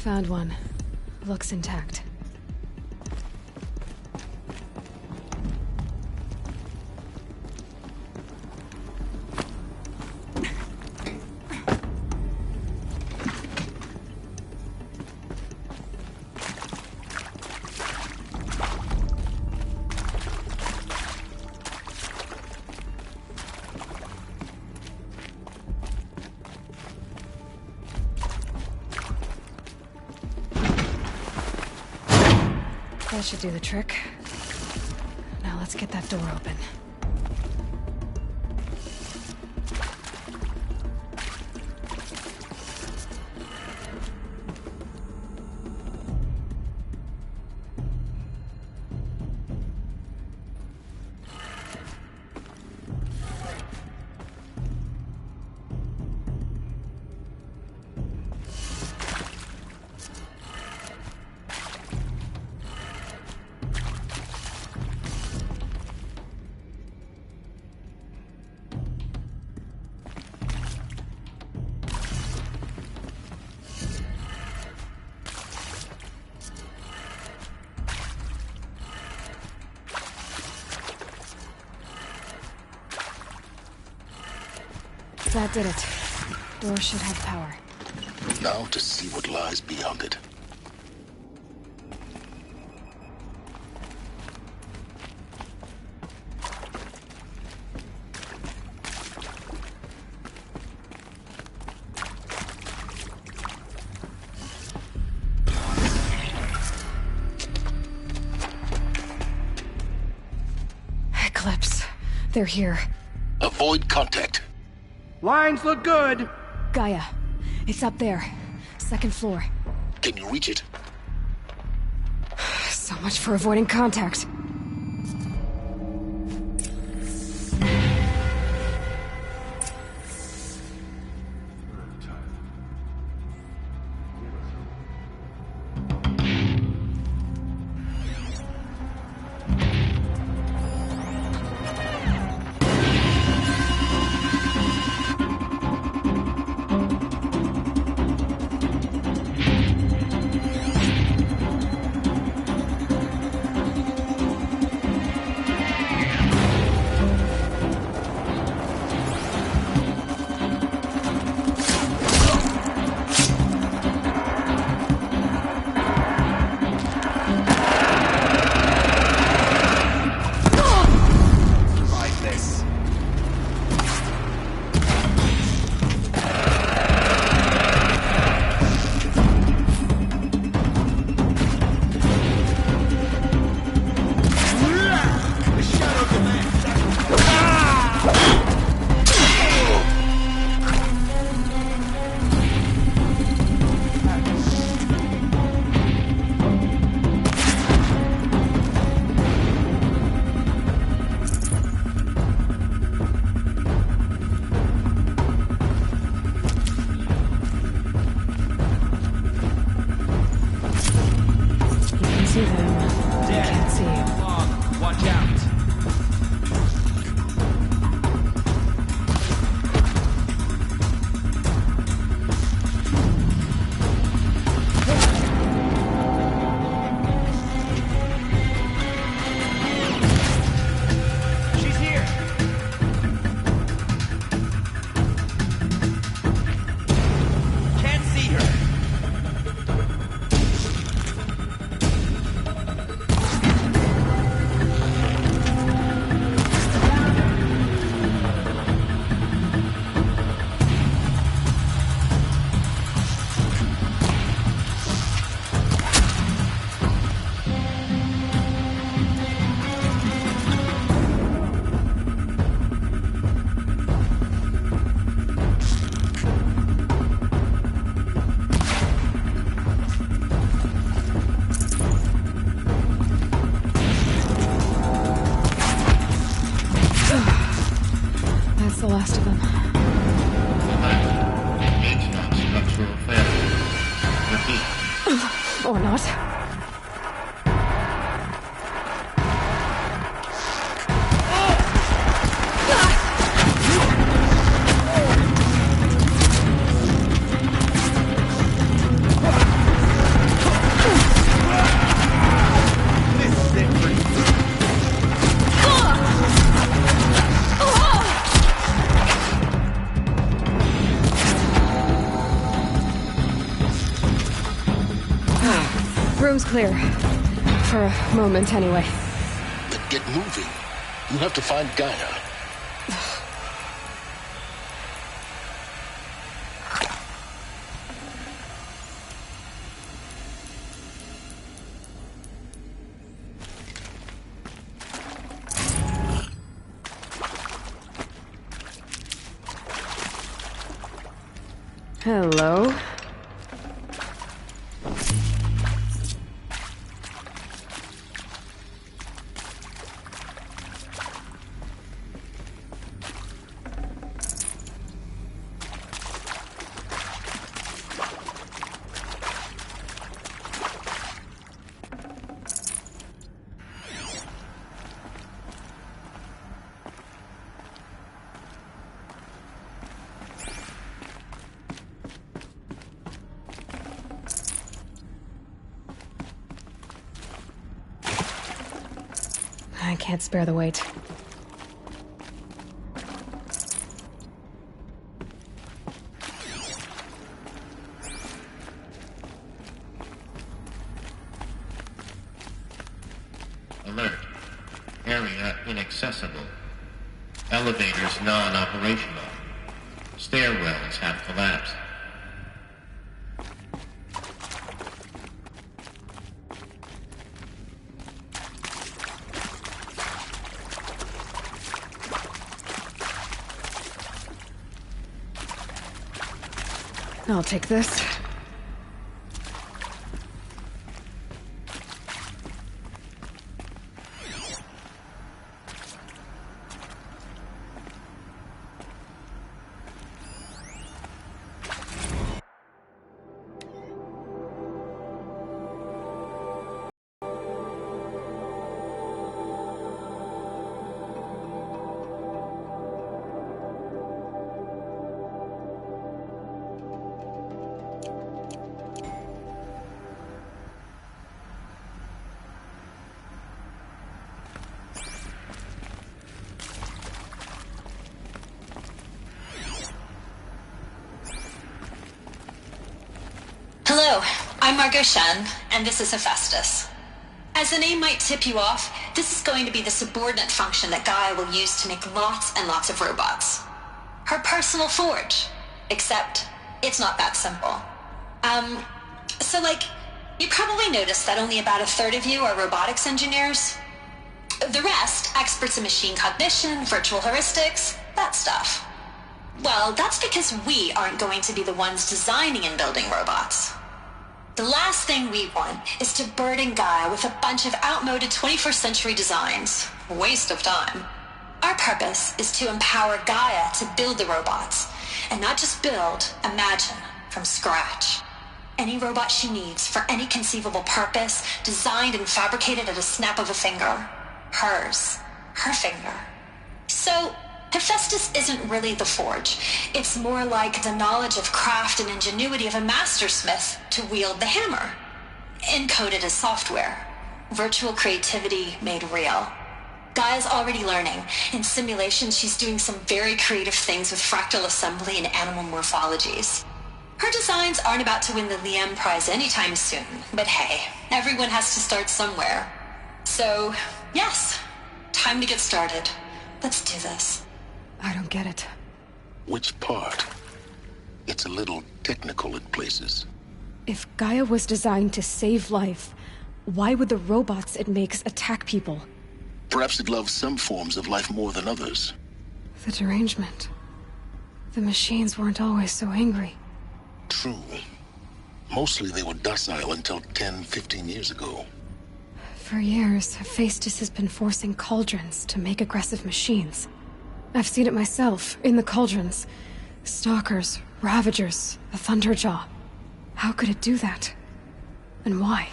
Found one. Looks intact. That should do the trick. Now let's get that door open. That did it. Door should have power. Now to see what lies beyond it. Eclipse. They're here. Avoid contact. Lines look good. Gaia. It's up there. Second floor. Can you reach it? So much for avoiding contact. see them. I can't see you. Long. Watch out. That's the last of them. Structural failure. Repeat. Or not. Room's clear. For a moment, anyway. Then get moving. You have to find Gaia. Hello. I can't spare the weight. Alert. Area inaccessible. Elevators non-operational. Stairwells have collapsed. I'll take this. Hello, I'm Margot Shen, and this is Hephaestus. As the name might tip you off, this is going to be the subordinate function that Gaia will use to make lots and lots of robots. Her personal forge. Except, it's not that simple. You probably noticed that only about a third of you are robotics engineers. The rest, experts in machine cognition, virtual heuristics, that stuff. Well, that's because we aren't going to be the ones designing and building robots. The last thing we want is to burden Gaia with a bunch of outmoded 21st century designs. Waste of time. Our purpose is to empower Gaia to build the robots, and not just build, imagine, from scratch. any robot she needs for any conceivable purpose, designed and fabricated at a snap of a finger. Hers. Her finger. So, Hephaestus isn't really the forge. It's more like the knowledge of craft and ingenuity of a mastersmith to wield the hammer. Encoded as software. Virtual creativity made real. Gaia's already learning. In simulations, she's doing some very creative things with fractal assembly and animal morphologies. Her designs aren't about to win the Liam Prize anytime soon, but hey, everyone has to start somewhere. So, yes, time to get started. Let's do this. I don't get it. Which part? It's a little technical in places. If Gaia was designed to save life, why would the robots it makes attack people? Perhaps it loves some forms of life more than others. The derangement. The machines weren't always so angry. True. Mostly they were docile until 10, 15 years ago. For years, Hephaestus has been forcing cauldrons to make aggressive machines. I've seen it myself, in the cauldrons. Stalkers, Ravagers, a Thunderjaw. How could it do that? And why?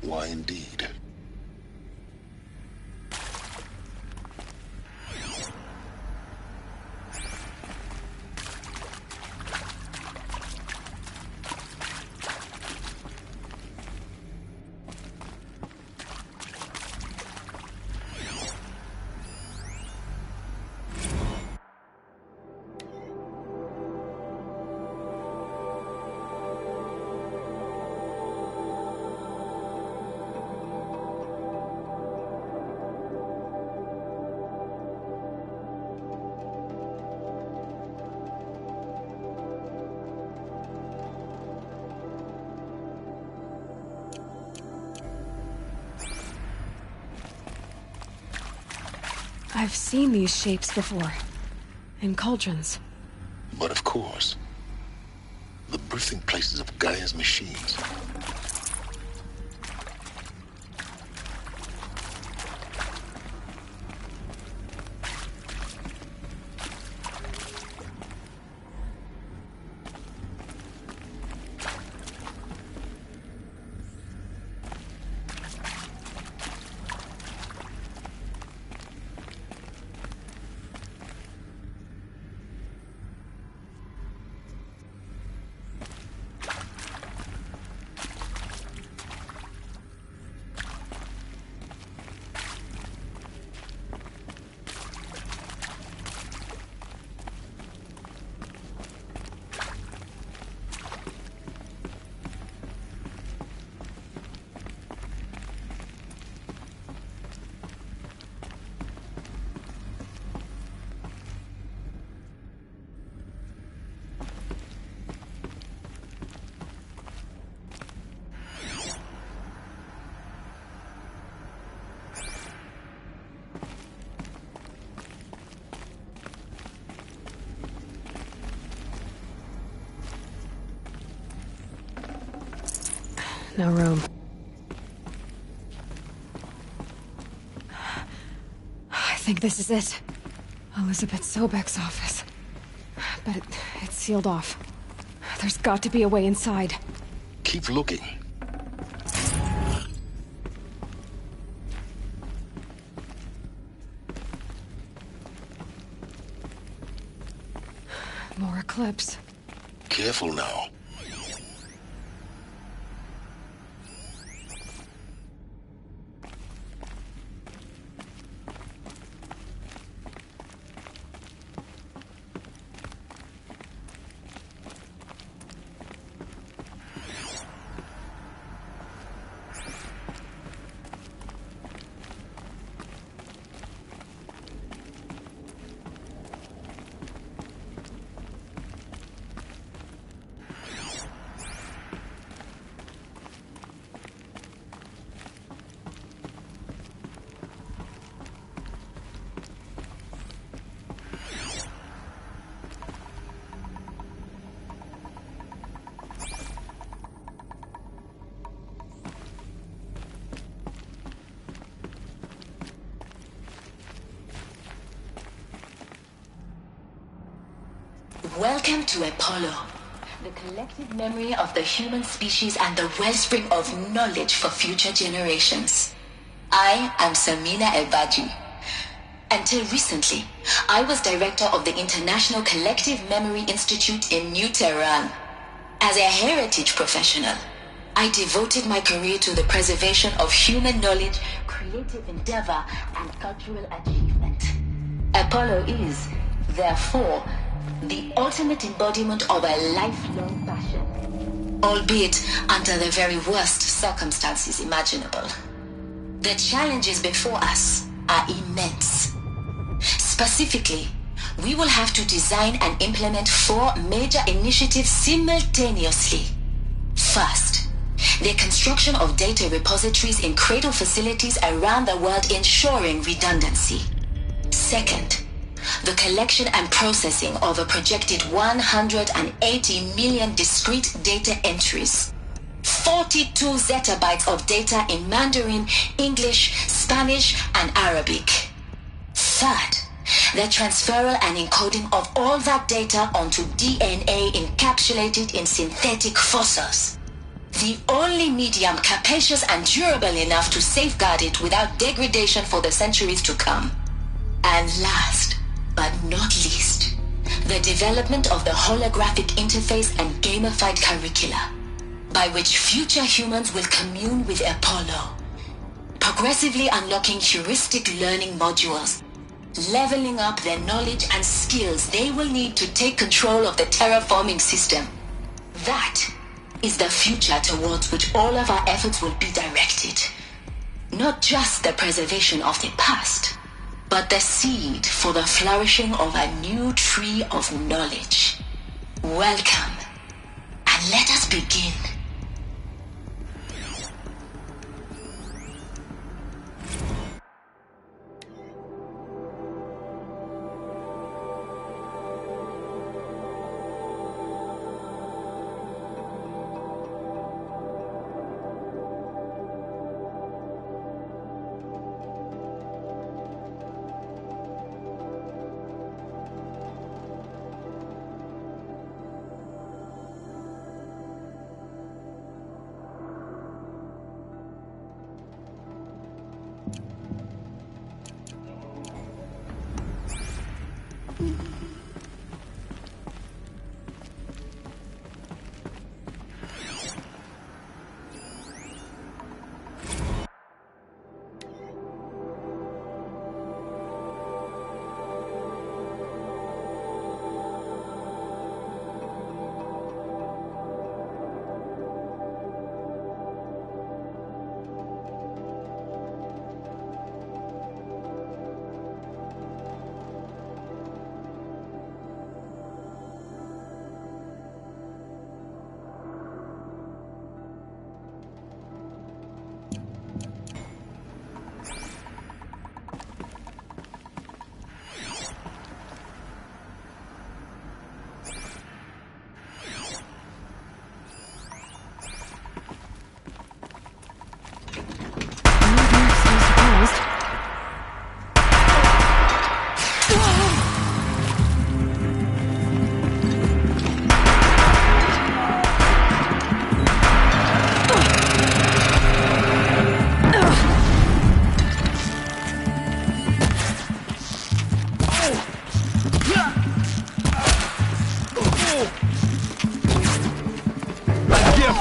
Why indeed? I've seen these shapes before. In cauldrons. But of course, the birthing places of Gaia's machines. No room. I think this is it. Elizabeth Sobek's office. But it's sealed off. There's got to be a way inside. Keep looking. More Eclipse. Careful now. Welcome to Apollo, the collective memory of the human species and the wellspring of knowledge for future generations. I am Samina Ebaji. Until recently, I was director of the International Collective Memory Institute in New Tehran. As a heritage professional, I devoted my career to the preservation of human knowledge, creative endeavor, and cultural achievement. Apollo is, therefore, the ultimate embodiment of a lifelong passion, albeit under the very worst circumstances imaginable. The challenges before us are immense. Specifically, we will have to design and implement 4 major initiatives simultaneously. First, the construction of data repositories in cradle facilities around the world, ensuring redundancy. Second, the collection and processing of a projected 180 million discrete data entries. 42 zettabytes of data in Mandarin, English, Spanish, and Arabic. Third, the transferal and encoding of all that data onto DNA encapsulated in synthetic fossils. The only medium capacious and durable enough to safeguard it without degradation for the centuries to come. And last, but not least, the development of the holographic interface and gamified curricula, by which future humans will commune with Apollo, progressively unlocking heuristic learning modules, leveling up their knowledge and skills they will need to take control of the terraforming system. That is the future towards which all of our efforts will be directed. Not just the preservation of the past, but the seed for the flourishing of a new tree of knowledge. Welcome, and let us begin.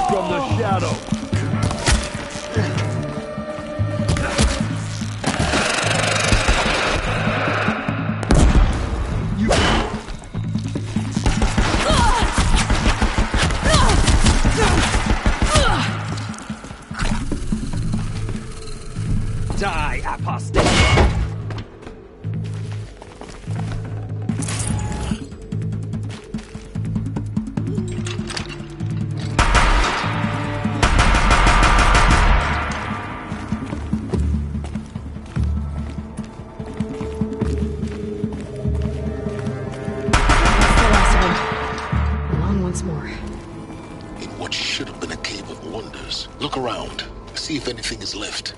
From the shadow. Die, apostate! Look around. See if anything is left.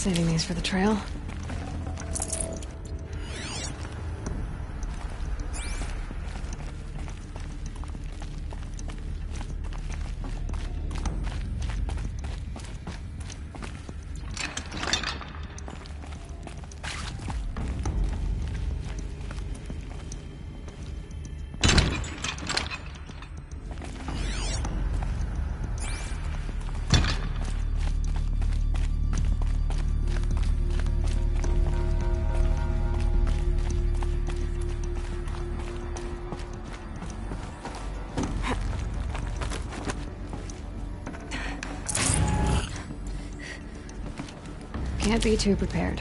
saving these for the trail. Can't be too prepared.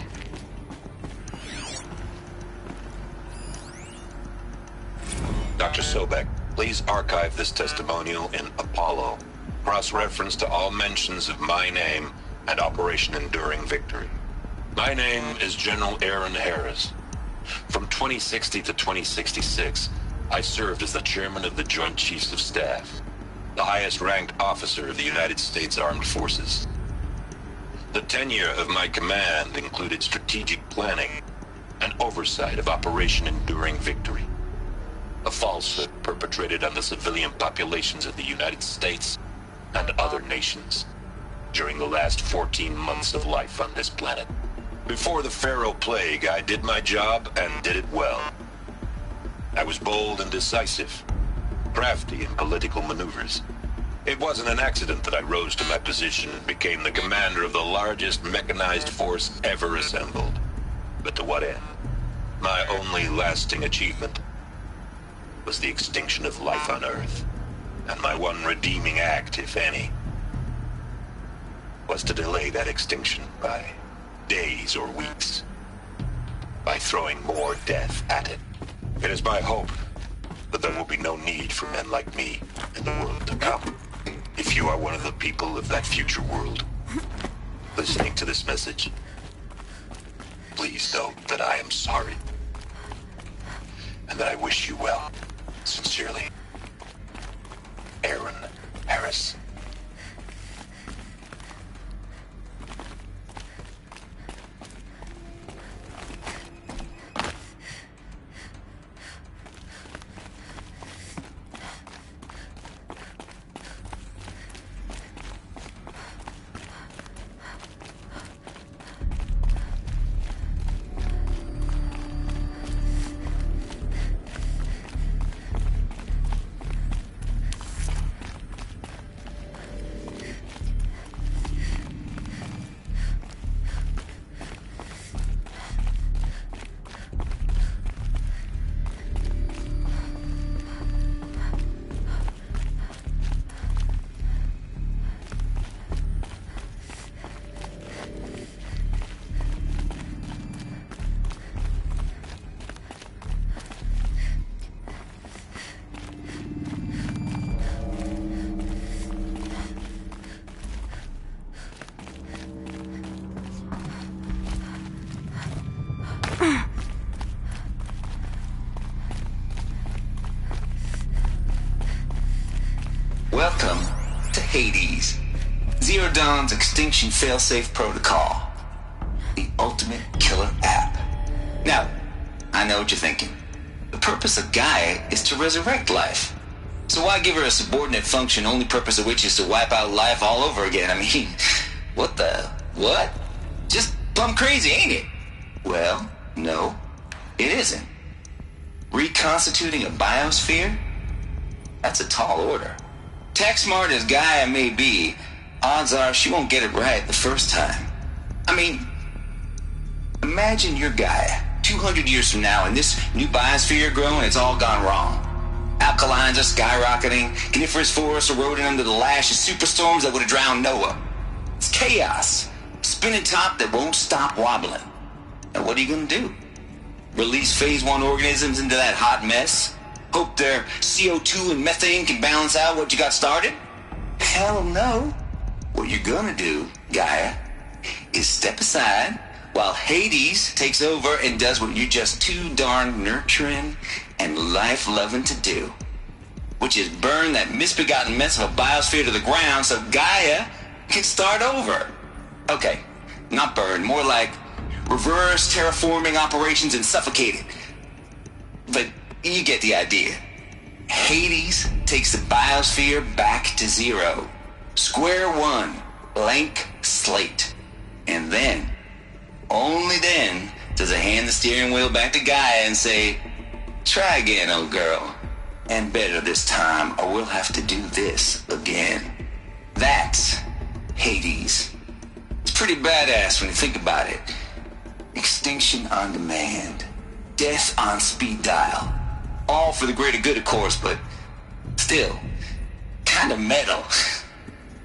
Dr. Sobek, please archive this testimonial in Apollo. Cross-reference to all mentions of my name and Operation Enduring Victory. My name is General Aaron Harris. From 2060 to 2066, I served as the chairman of the Joint Chiefs of Staff, the highest-ranked officer of the United States Armed Forces. The tenure of my command included strategic planning and oversight of Operation Enduring Victory, a falsehood perpetrated on the civilian populations of the United States and other nations during the last 14 months of life on this planet. Before the Pharaoh Plague, I did my job and did it well. I was bold and decisive, crafty in political maneuvers. It wasn't an accident that I rose to my position and became the commander of the largest mechanized force ever assembled. But to what end? My only lasting achievement was the extinction of life on Earth. And my one redeeming act, if any, was to delay that extinction by days or weeks, by throwing more death at it. It is my hope that there will be no need for men like me in the world to come. If you are one of the people of that future world listening to this message, please know that I am sorry and that I wish you well. Sincerely, Aaron Harris. Welcome to Hades, Zero Dawn's extinction failsafe protocol, the ultimate killer app. Now, I know what you're thinking. The purpose of Gaia is to resurrect life. So why give her a subordinate function, only purpose of which is to wipe out life all over again? I mean, what? Just plumb crazy, ain't it? Well, no, it isn't. Reconstituting a biosphere? That's a tall order. Tech smart as Gaia may be, odds are she won't get it right the first time. I mean, imagine you're Gaia, 200 years from now, and this new biosphere you're growing, it's all gone wrong. Alkalines are skyrocketing, coniferous forests eroding under the lash of superstorms that would have drowned Noah. It's chaos, spinning top that won't stop wobbling. Now what are you gonna do? Release phase 1 organisms into that hot mess? Hope their CO2 and methane can balance out what you got started? Hell no. What you're gonna do, Gaia, is step aside while Hades takes over and does what you're just too darn nurturing and life-loving to do, which is burn that misbegotten mess of a biosphere to the ground so Gaia can start over. Okay, Not burned, more like reverse terraforming operations and suffocated. But you get the idea. Hades takes the biosphere back to zero. Square one, blank slate. And then, only then, does it hand the steering wheel back to Gaia and say, try again, old girl. And better this time, or we'll have to do this again. That's Hades. It's pretty badass when you think about it. Extinction on demand. Death on speed dial. All for the greater good, of course, but still, kind of metal.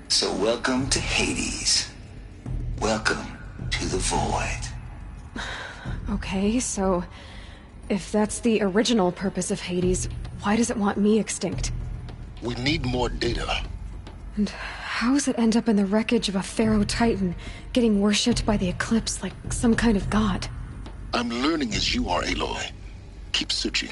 So welcome to Hades. Welcome to the void. Okay, so if that's the original purpose of Hades, why does it want me extinct? We need more data. And how does it end up in the wreckage of a Pharaoh Titan, getting worshipped by the Eclipse like some kind of god? I'm learning as you are, Aloy. Keep searching.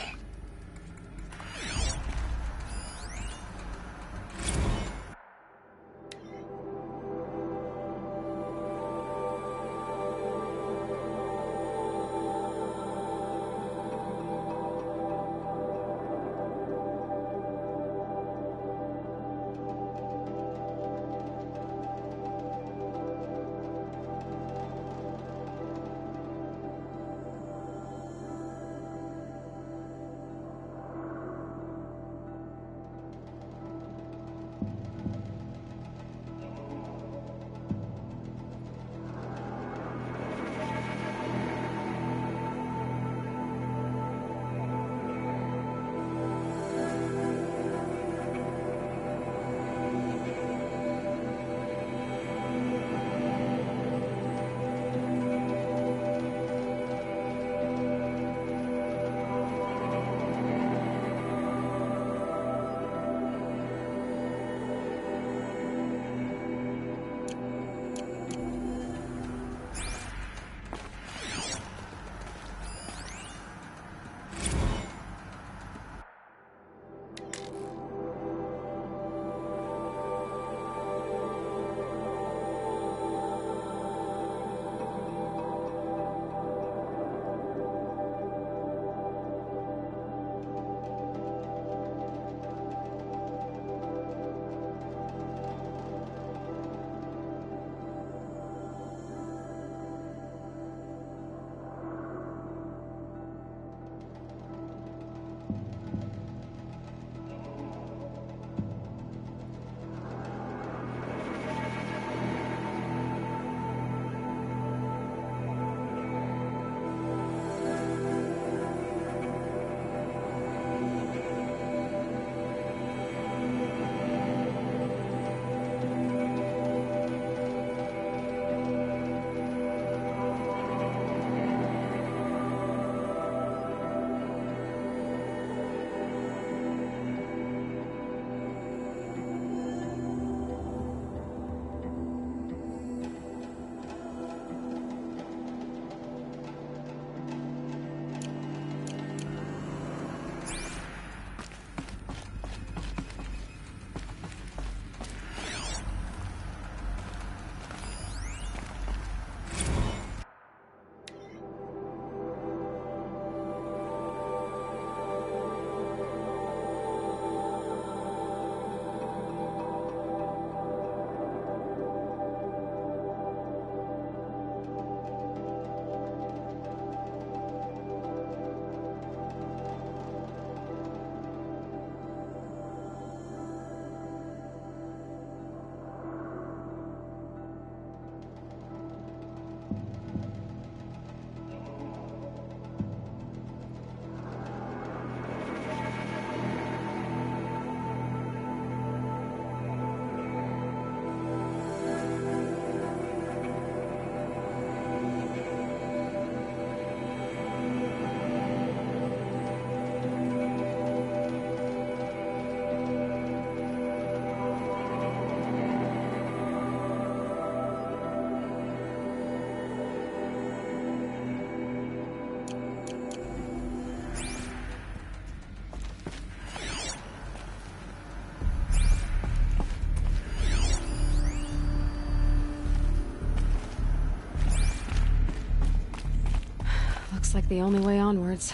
like the only way onwards.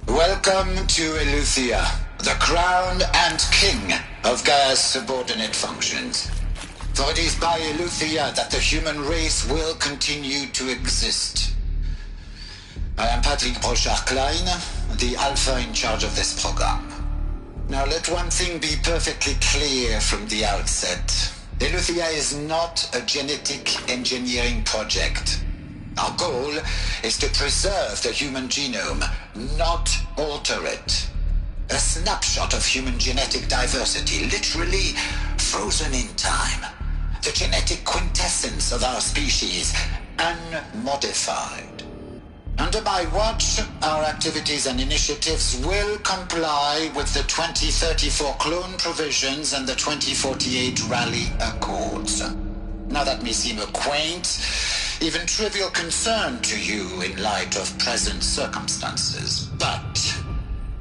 Welcome to Eleuthia, the crown and king of Gaia's subordinate functions. For it is by Eleuthia that the human race will continue to exist. I am Patrick Brochard-Klein, the Alpha in charge of this program. Now let one thing be perfectly clear from the outset. Eleuthia is not a genetic engineering project. Our goal is to preserve the human genome, not alter it. A snapshot of human genetic diversity, literally frozen in time. The genetic quintessence of our species, unmodified. Under my watch, our activities and initiatives will comply with the 2034 clone provisions and the 2048 Raleigh Accords. Now that may seem a quaint, even trivial concern to you in light of present circumstances, but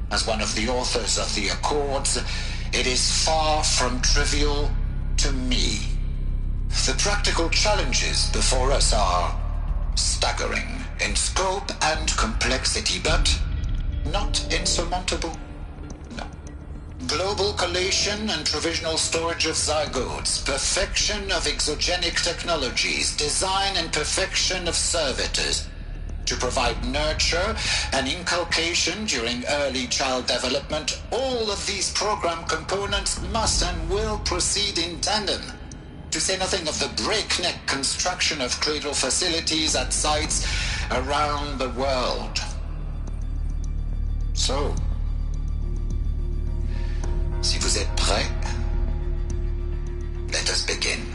as one of the authors of the Accords, it is far from trivial to me. The practical challenges before us are staggering in scope and complexity, but not insurmountable. No. Global collation and provisional storage of zygotes, perfection of exogenic technologies, design and perfection of servitors to provide nurture and inculcation during early child development. All of these program components must and will proceed in tandem, to say nothing of the breakneck construction of cradle facilities at sites around the world. So, si vous êtes prêts, let us begin.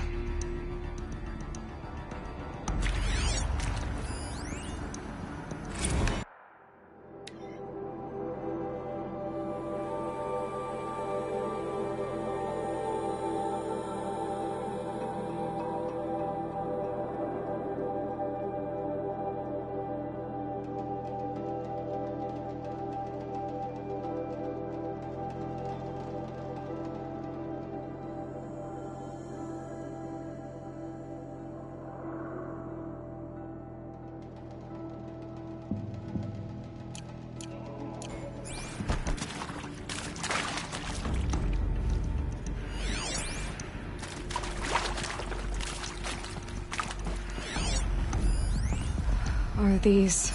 Are these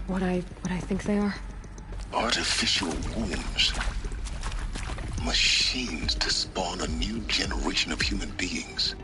what I think they are? Artificial wombs. Machines to spawn a new generation of human beings.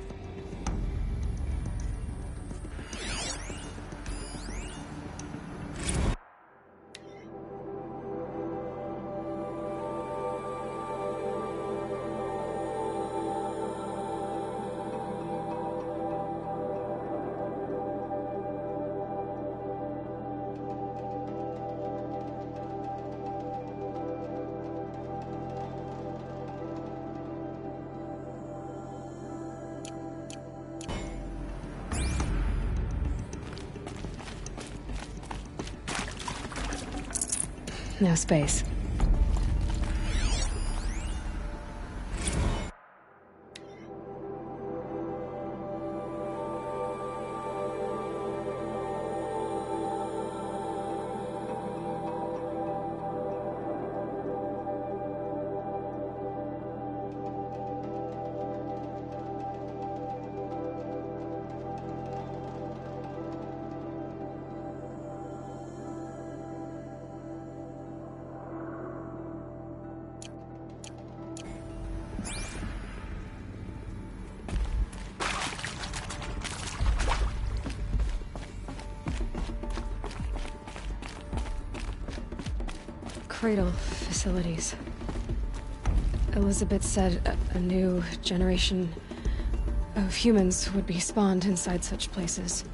No space. Cradle facilities. Elizabeth said a new generation of humans would be spawned inside such places.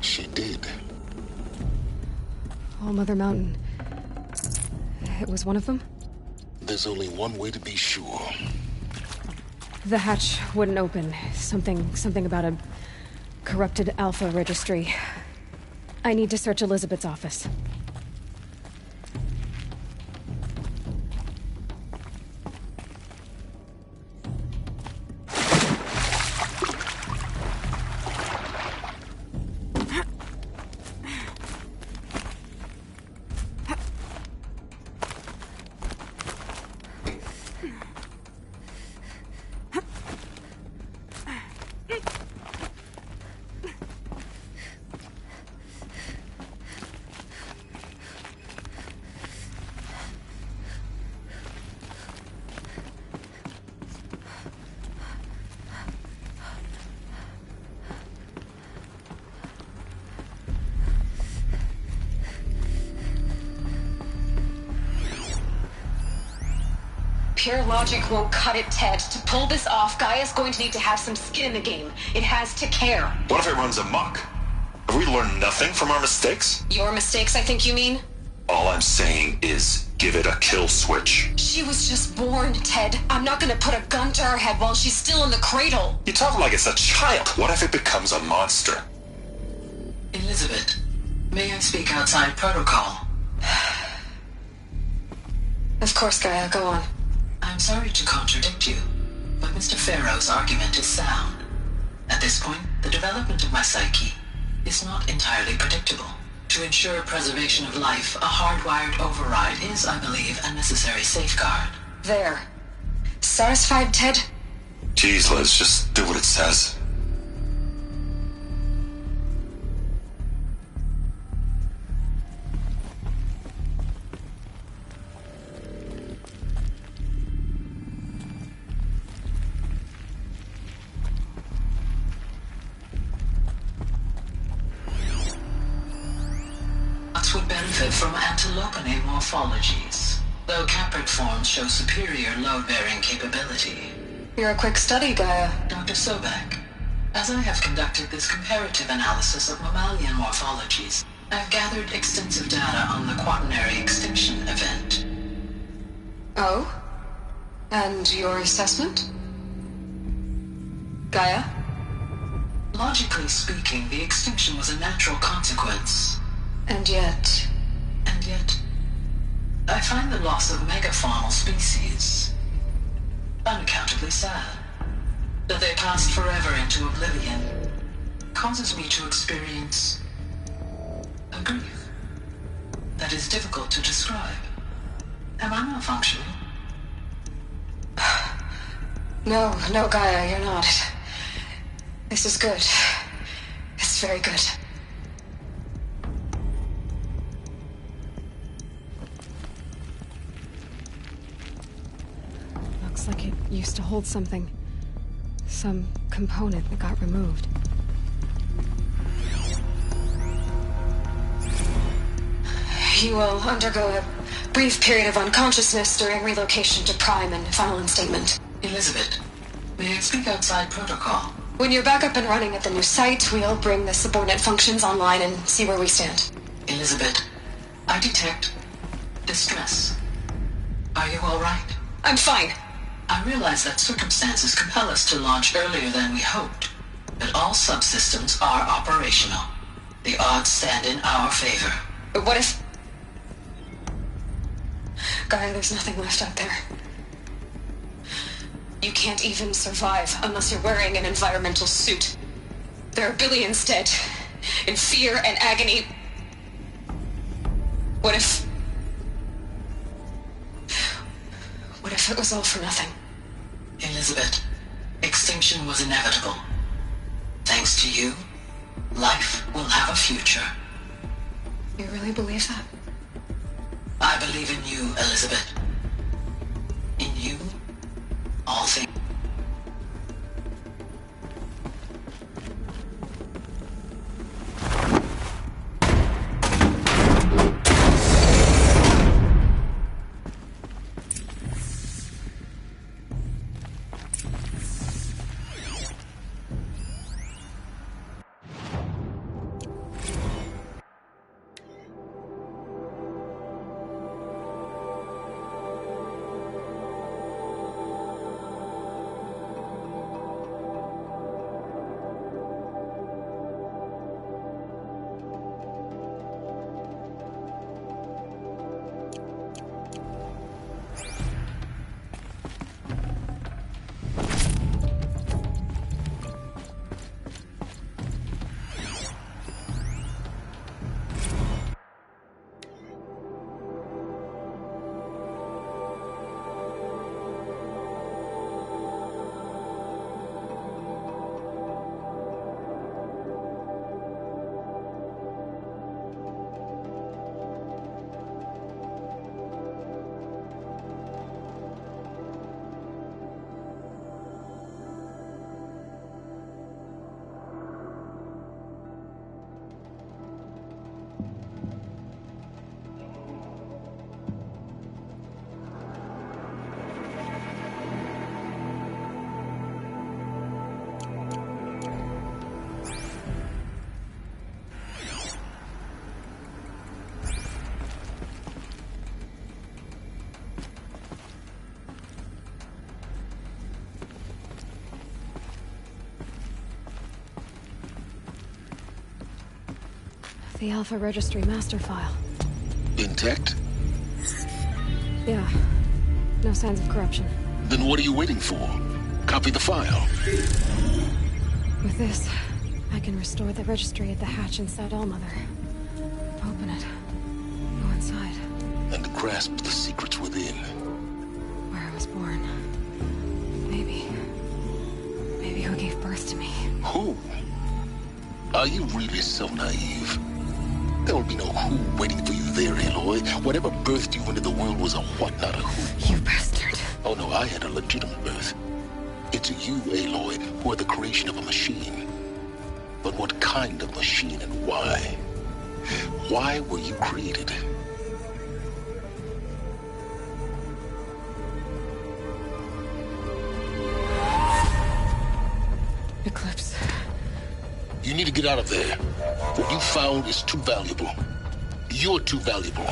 She did. All Mother Mountain. It was one of them? There's only one way to be sure. The hatch wouldn't open. Something about a corrupted Alpha registry. I need to search Elizabeth's office. Pure logic won't cut it, Ted. To pull this off, Gaia's going to need to have some skin in the game. It has to care. What if it runs amok? Have we learned nothing from our mistakes? Your mistakes, I think you mean? All I'm saying is, give it a kill switch. She was just born, Ted. I'm not gonna put a gun to her head while she's still in the cradle. You talk like it's a child. What if it becomes a monster? Elizabeth, may I speak outside protocol? Of course, Gaia, go on. I'm sorry to contradict you, but Mr. Farrow's argument is sound. At this point, the development of my psyche is not entirely predictable. To ensure preservation of life, a hardwired override is, I believe, a necessary safeguard. There. Satisfied, Ted? Jeez, Liz, just do what it says. Would benefit from antilopine morphologies, though caprid forms show superior load-bearing capability. You're a quick study, Gaia. Dr. Sobek, as I have conducted this comparative analysis of mammalian morphologies, I've gathered extensive data on the quaternary extinction event. Oh? And your assessment? Gaia? Logically speaking, the extinction was a natural consequence. And yet, I find the loss of megafaunal species unaccountably sad. That they passed forever into oblivion causes me to experience a grief that is difficult to describe. Am I malfunctioning? No, Gaia, you're not. This is good. It's very good. Looks like it used to hold something. Some component that got removed. You will undergo a brief period of unconsciousness during relocation to Prime and final instatement. Elizabeth, may I speak outside protocol? When you're back up and running at the new site, we'll bring the subordinate functions online and see where we stand. Elizabeth, I detect distress. Are you all right? I'm fine. I realize that circumstances compel us to launch earlier than we hoped, but all subsystems are operational. The odds stand in our favor. But what if... Gaia, there's nothing left out there. You can't even survive unless you're wearing an environmental suit. There are billions dead, in fear and agony. What if it was all for nothing? Elizabeth, extinction was inevitable. Thanks to you, life will have a future. You really believe that? I believe in you, Elizabeth. In you, all things. The Alpha Registry master file. Intact? Yeah. No signs of corruption. Then what are you waiting for? Copy the file. With this, I can restore the registry at the hatch inside Allmother. Open it. Go inside. And grasp the secrets within. Where I was born. Maybe who gave birth to me. Who? Are you really so naive? There will be no who waiting for you there, Aloy. Whatever birthed you into the world was a what, not a who. You bastard. Oh no, I had a legitimate birth. It's you, Aloy, who are the creation of a machine. But what kind of machine and why? Why were you created? Eclipse. You need to get out of there. What you found is too valuable. You're too valuable.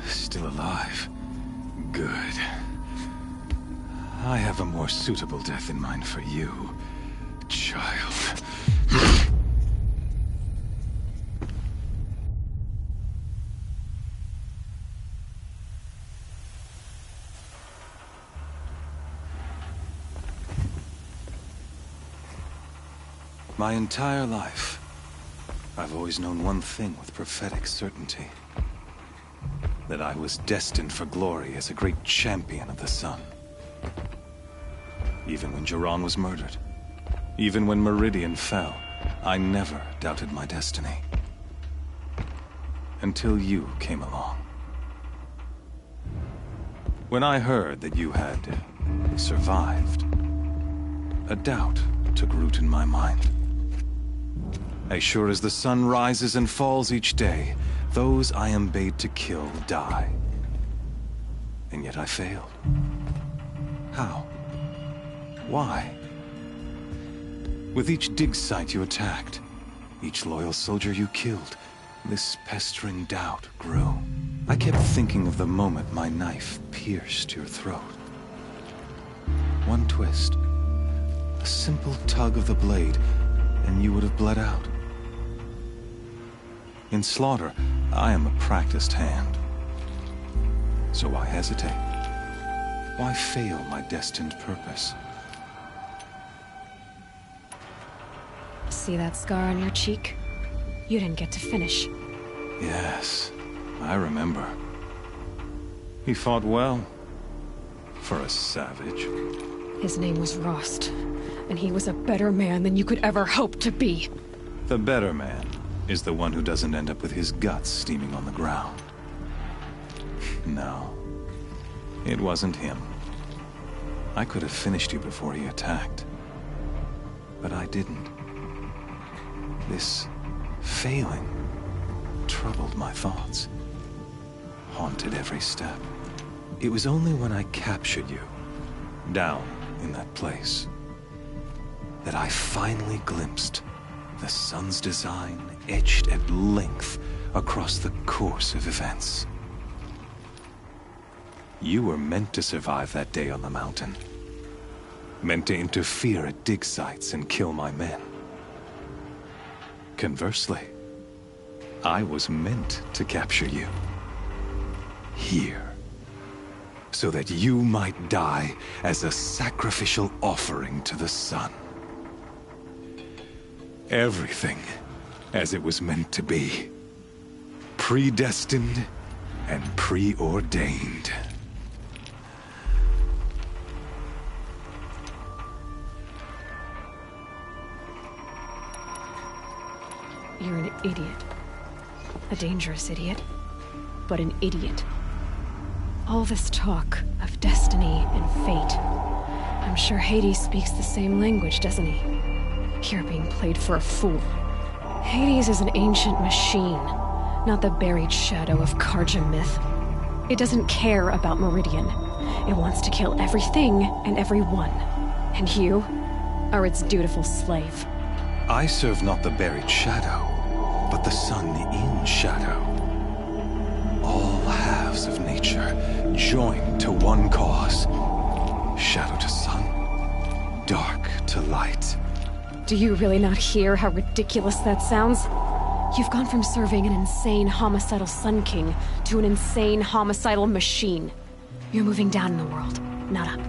Still alive. Good. I have a more suitable death in mind for you, child. My entire life, I've always known one thing with prophetic certainty. That I was destined for glory as a great champion of the sun. Even when Jiran was murdered, even when Meridian fell, I never doubted my destiny. Until you came along. When I heard that you had survived, a doubt took root in my mind. As sure as the sun rises and falls each day, those I am bade to kill die. And yet I failed. How? Why? With each dig site you attacked, each loyal soldier you killed, this pestering doubt grew. I kept thinking of the moment my knife pierced your throat. One twist, a simple tug of the blade, and you would have bled out. In slaughter, I am a practiced hand. So why hesitate? Why fail my destined purpose? See that scar on your cheek? You didn't get to finish. Yes, I remember. He fought well. For a savage. His name was Rost, and he was a better man than you could ever hope to be. The better man is the one who doesn't end up with his guts steaming on the ground. No, it wasn't him. I could have finished you before he attacked. But I didn't. This failing troubled my thoughts, haunted every step. It was only when I captured you, down in that place, that I finally glimpsed the sun's design etched at length across the course of events. You were meant to survive that day on the mountain. Meant to interfere at dig sites and kill my men. Conversely, I was meant to capture you. Here. So that you might die as a sacrificial offering to the sun. Everything as it was meant to be. Predestined and preordained. You're an idiot. A dangerous idiot, but an idiot. All this talk of destiny and fate. I'm sure Hades speaks the same language, doesn't he? You're being played for a fool. Hades is an ancient machine, not the buried shadow of Karja myth. It doesn't care about Meridian. It wants to kill everything and everyone. And you are its dutiful slave. I serve not the buried shadow, but the sun in shadow. All halves of nature joined to one cause. Shadow to sun, dark to light. Do you really not hear how ridiculous that sounds? You've gone from serving an insane homicidal Sun King to an insane homicidal machine. You're moving down in the world, not up.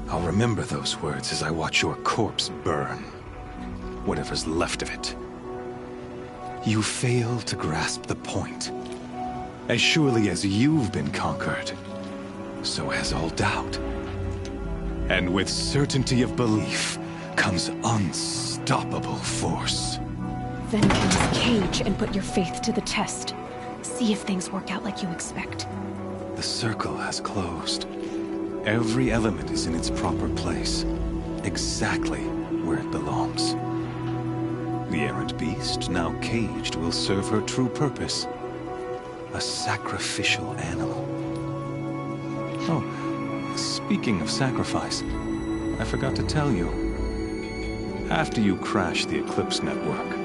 I'll remember those words as I watch your corpse burn. Whatever's left of it. You fail to grasp the point. As surely as you've been conquered, so has all doubt. And with certainty of belief comes unstoppable force. Then cleanse Cage and put your faith to the test. See if things work out like you expect. The circle has closed. Every element is in its proper place, exactly where it belongs. The errant beast, now caged, will serve her true purpose. A sacrificial animal. Oh, speaking of sacrifice, I forgot to tell you. After you crashed the Eclipse network,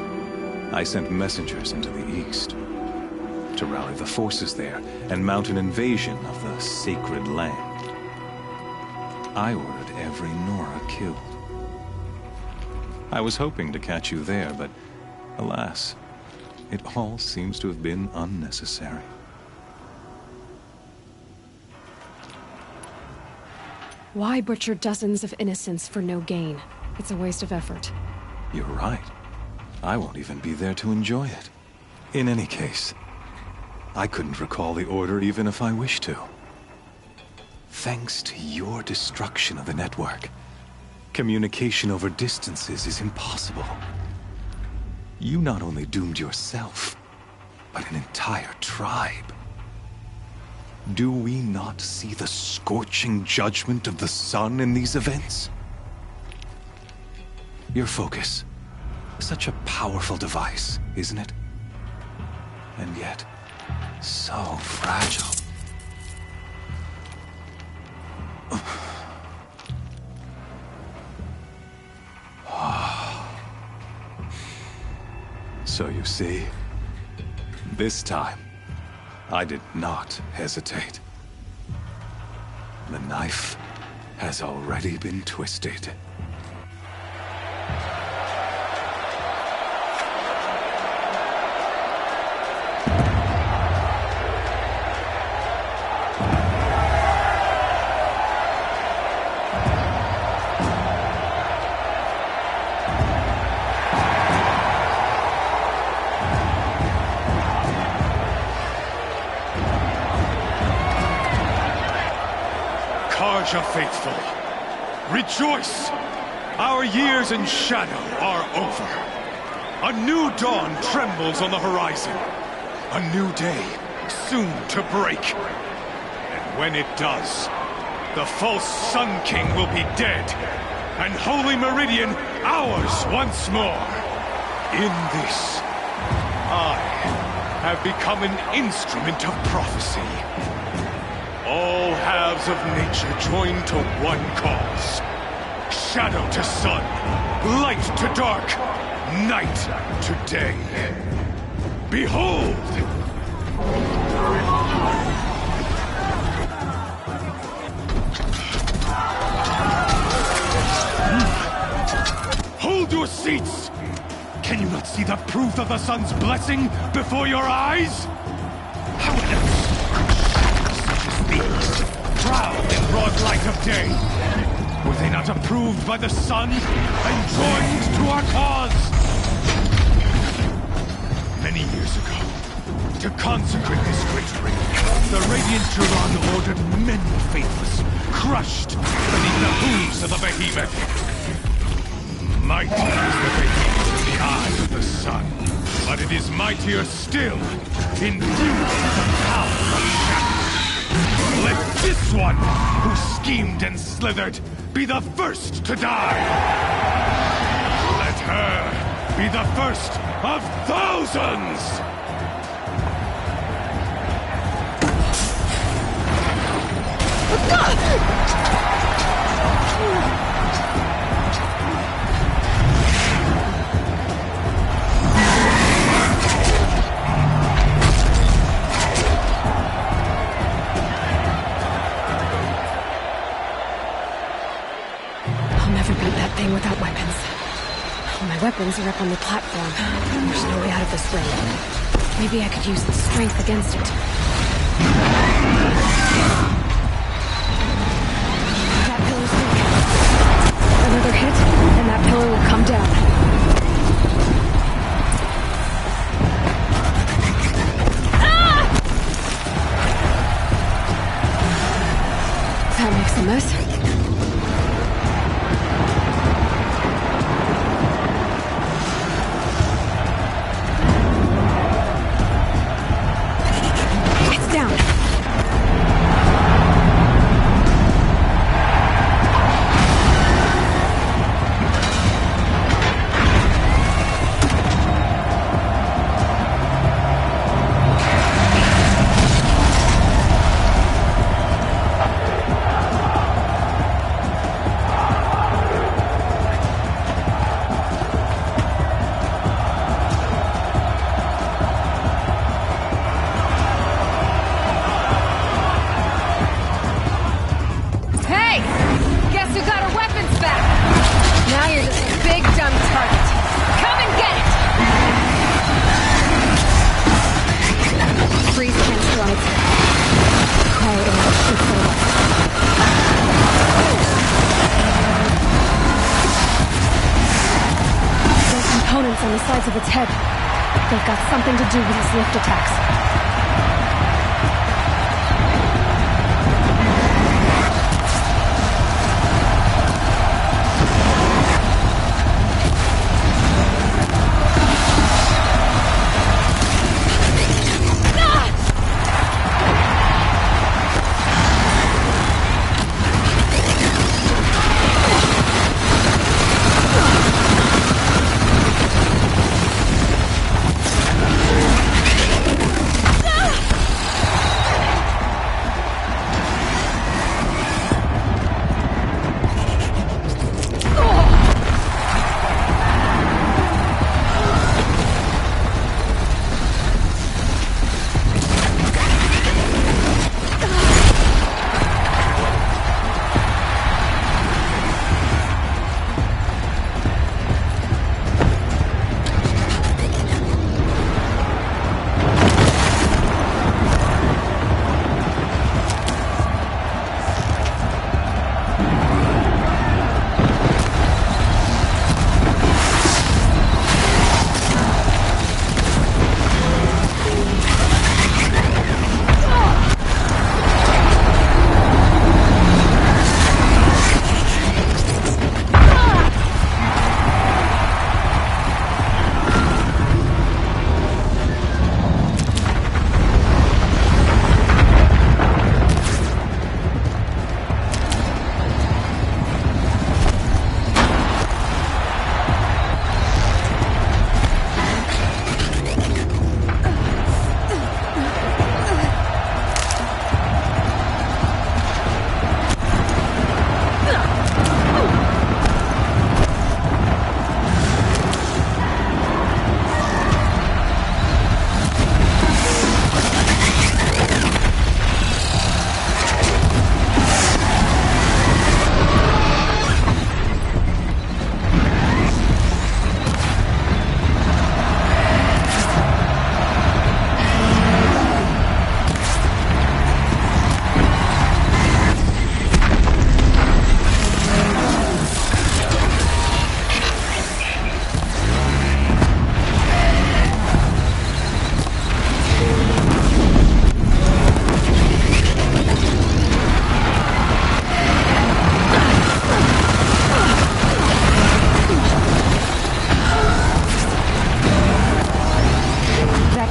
I sent messengers into the east to rally the forces there and mount an invasion of the sacred land. I ordered every Nora killed. I was hoping to catch you there, but alas, it all seems to have been unnecessary. Why butcher dozens of innocents for no gain? It's a waste of effort. You're right. I won't even be there to enjoy it. In any case, I couldn't recall the order even if I wished to. Thanks to your destruction of the network, communication over distances is impossible. You not only doomed yourself, but an entire tribe. Do we not see the scorching judgment of the sun in these events? Your focus. Such a powerful device, isn't it? And yet, so fragile. So you see, this time, I did not hesitate. The knife has already been twisted. Karja faithful, rejoice! Our years in shadow are over. A new dawn trembles on the horizon. A new day soon to break. And when it does, the false Sun King will be dead, and Holy Meridian ours once more. In this, I have become an instrument of prophecy. All halves of nature join to one cause. Shadow to sun, light to dark, night to day. Behold! Hold your seats! Can you not see the proof of the sun's blessing before your eyes? How else such as these, proud in broad light of day, were they not approved by the sun and joined to our cause? Many years ago, to consecrate this great ring, the Radiant Turan ordered many faithless, crushed beneath the hooves of the behemoth. Mighty is the behemoth in the eye of the sun, but it is mightier still, imbued with the power of shadow. Let this one, who schemed and slithered, be the first to die. Let her be the first of thousands! I'll never beat that thing without weapons. All my weapons are up on the platform. There's no way out of this ring. Maybe I could use its strength against it. That pillar's weak. Another hit, and that pillar will come down. Ah! That makes a mess. On the sides of its head. They've got something to do with its lift attacks.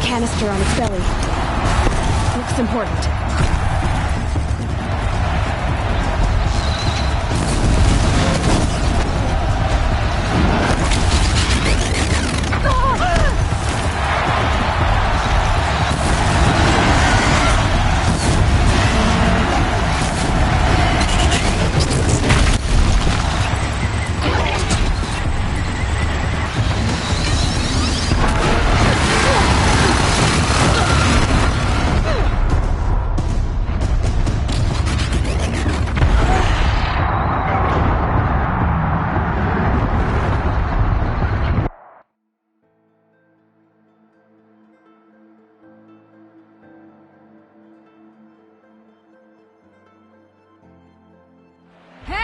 Canister on its belly. Looks important.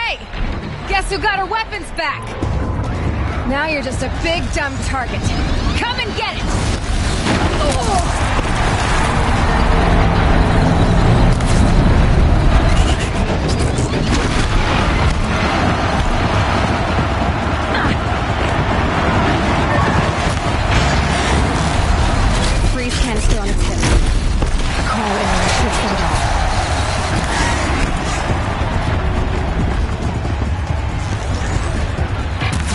Hey! Guess who got her weapons back? Now you're just a big dumb target. Come and get it! Oh. Canister on its hip. Call in should set it off.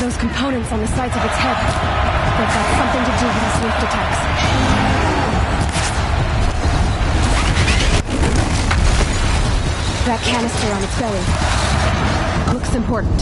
Those components on the sides of its head. They've got something to do with these lift attacks. That canister on its belly looks important.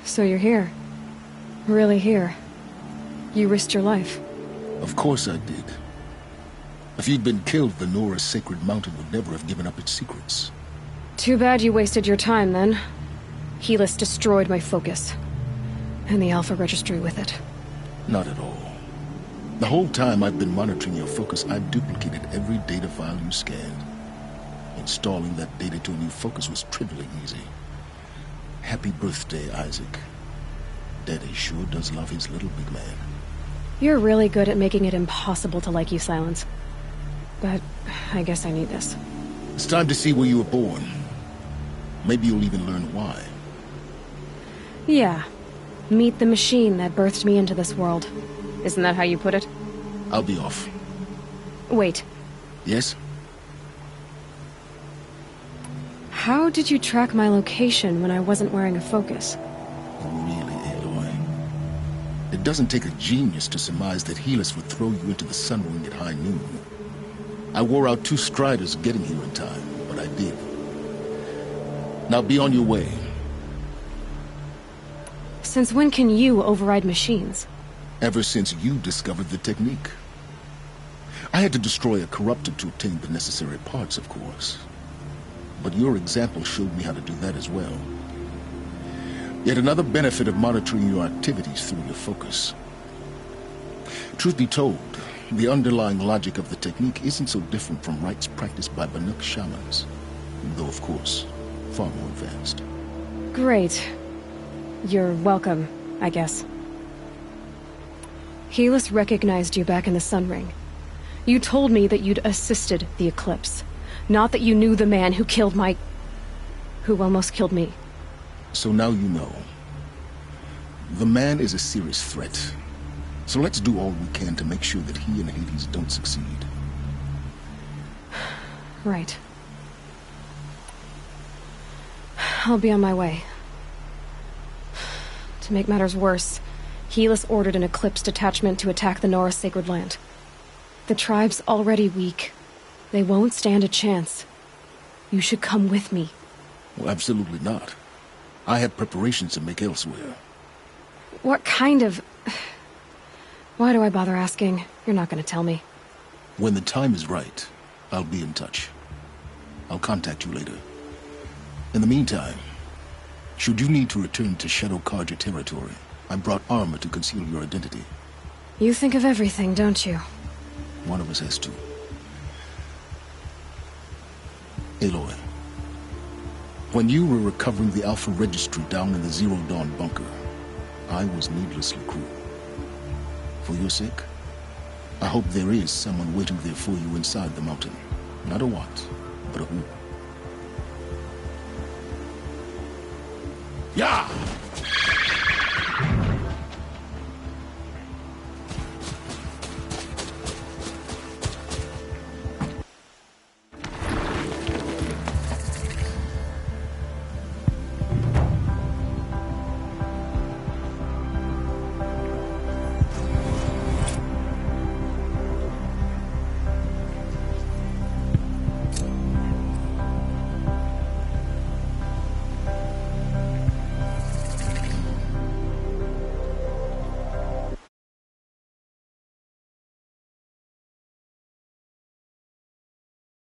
So you're here. Really here. You risked your life. Of course I did. If you'd been killed, the Nora's sacred mountain would never have given up its secrets. Too bad you wasted your time, then. Helis destroyed my focus. And the Alpha Registry with it. Not at all. The whole time I've been monitoring your focus, I've duplicated every data file you scanned. Installing that data to a new focus was trivially easy. Happy birthday, Isaac. Daddy sure does love his little big man. You're really good at making it impossible to like you, Silence. But I guess I need this. It's time to see where you were born. Maybe you'll even learn why. Yeah. Meet the machine that birthed me into this world. Isn't that how you put it? I'll be off. Wait. Yes? How did you track my location when I wasn't wearing a focus? Really, Aloy? It doesn't take a genius to surmise that Helis would throw you into the Sun Ring at high noon. I wore out 2 striders getting here in time, but I did. Now be on your way. Since when can you override machines? Ever since you discovered the technique. I had to destroy a corruptor to obtain the necessary parts, of course. But your example showed me how to do that as well. Yet another benefit of monitoring your activities through your focus. Truth be told, the underlying logic of the technique isn't so different from rites practiced by Banuk shamans, though of course, far more advanced. Great. You're welcome, I guess. Helis recognized you back in the Sun Ring. You told me that you'd assisted the Eclipse, not that you knew the man who killed who almost killed me. So now you know. The man is a serious threat. So let's do all we can to make sure that he and Hades don't succeed. Right. I'll be on my way. To make matters worse, Helis ordered an Eclipse detachment to attack the Nora Sacred Land. The tribe's already weak. They won't stand a chance. You should come with me. Well, absolutely not. I have preparations to make elsewhere. What kind of... Why do I bother asking? You're not going to tell me. When the time is right, I'll be in touch. I'll contact you later. In the meantime, should you need to return to Shadow Carja territory, I brought armor to conceal your identity. You think of everything, don't you? One of us has to. Aloy, when you were recovering the Alpha Registry down in the Zero Dawn bunker, I was needlessly cruel. For your sake, I hope there is someone waiting there for you inside the mountain. Not a what, but a who. Yeah!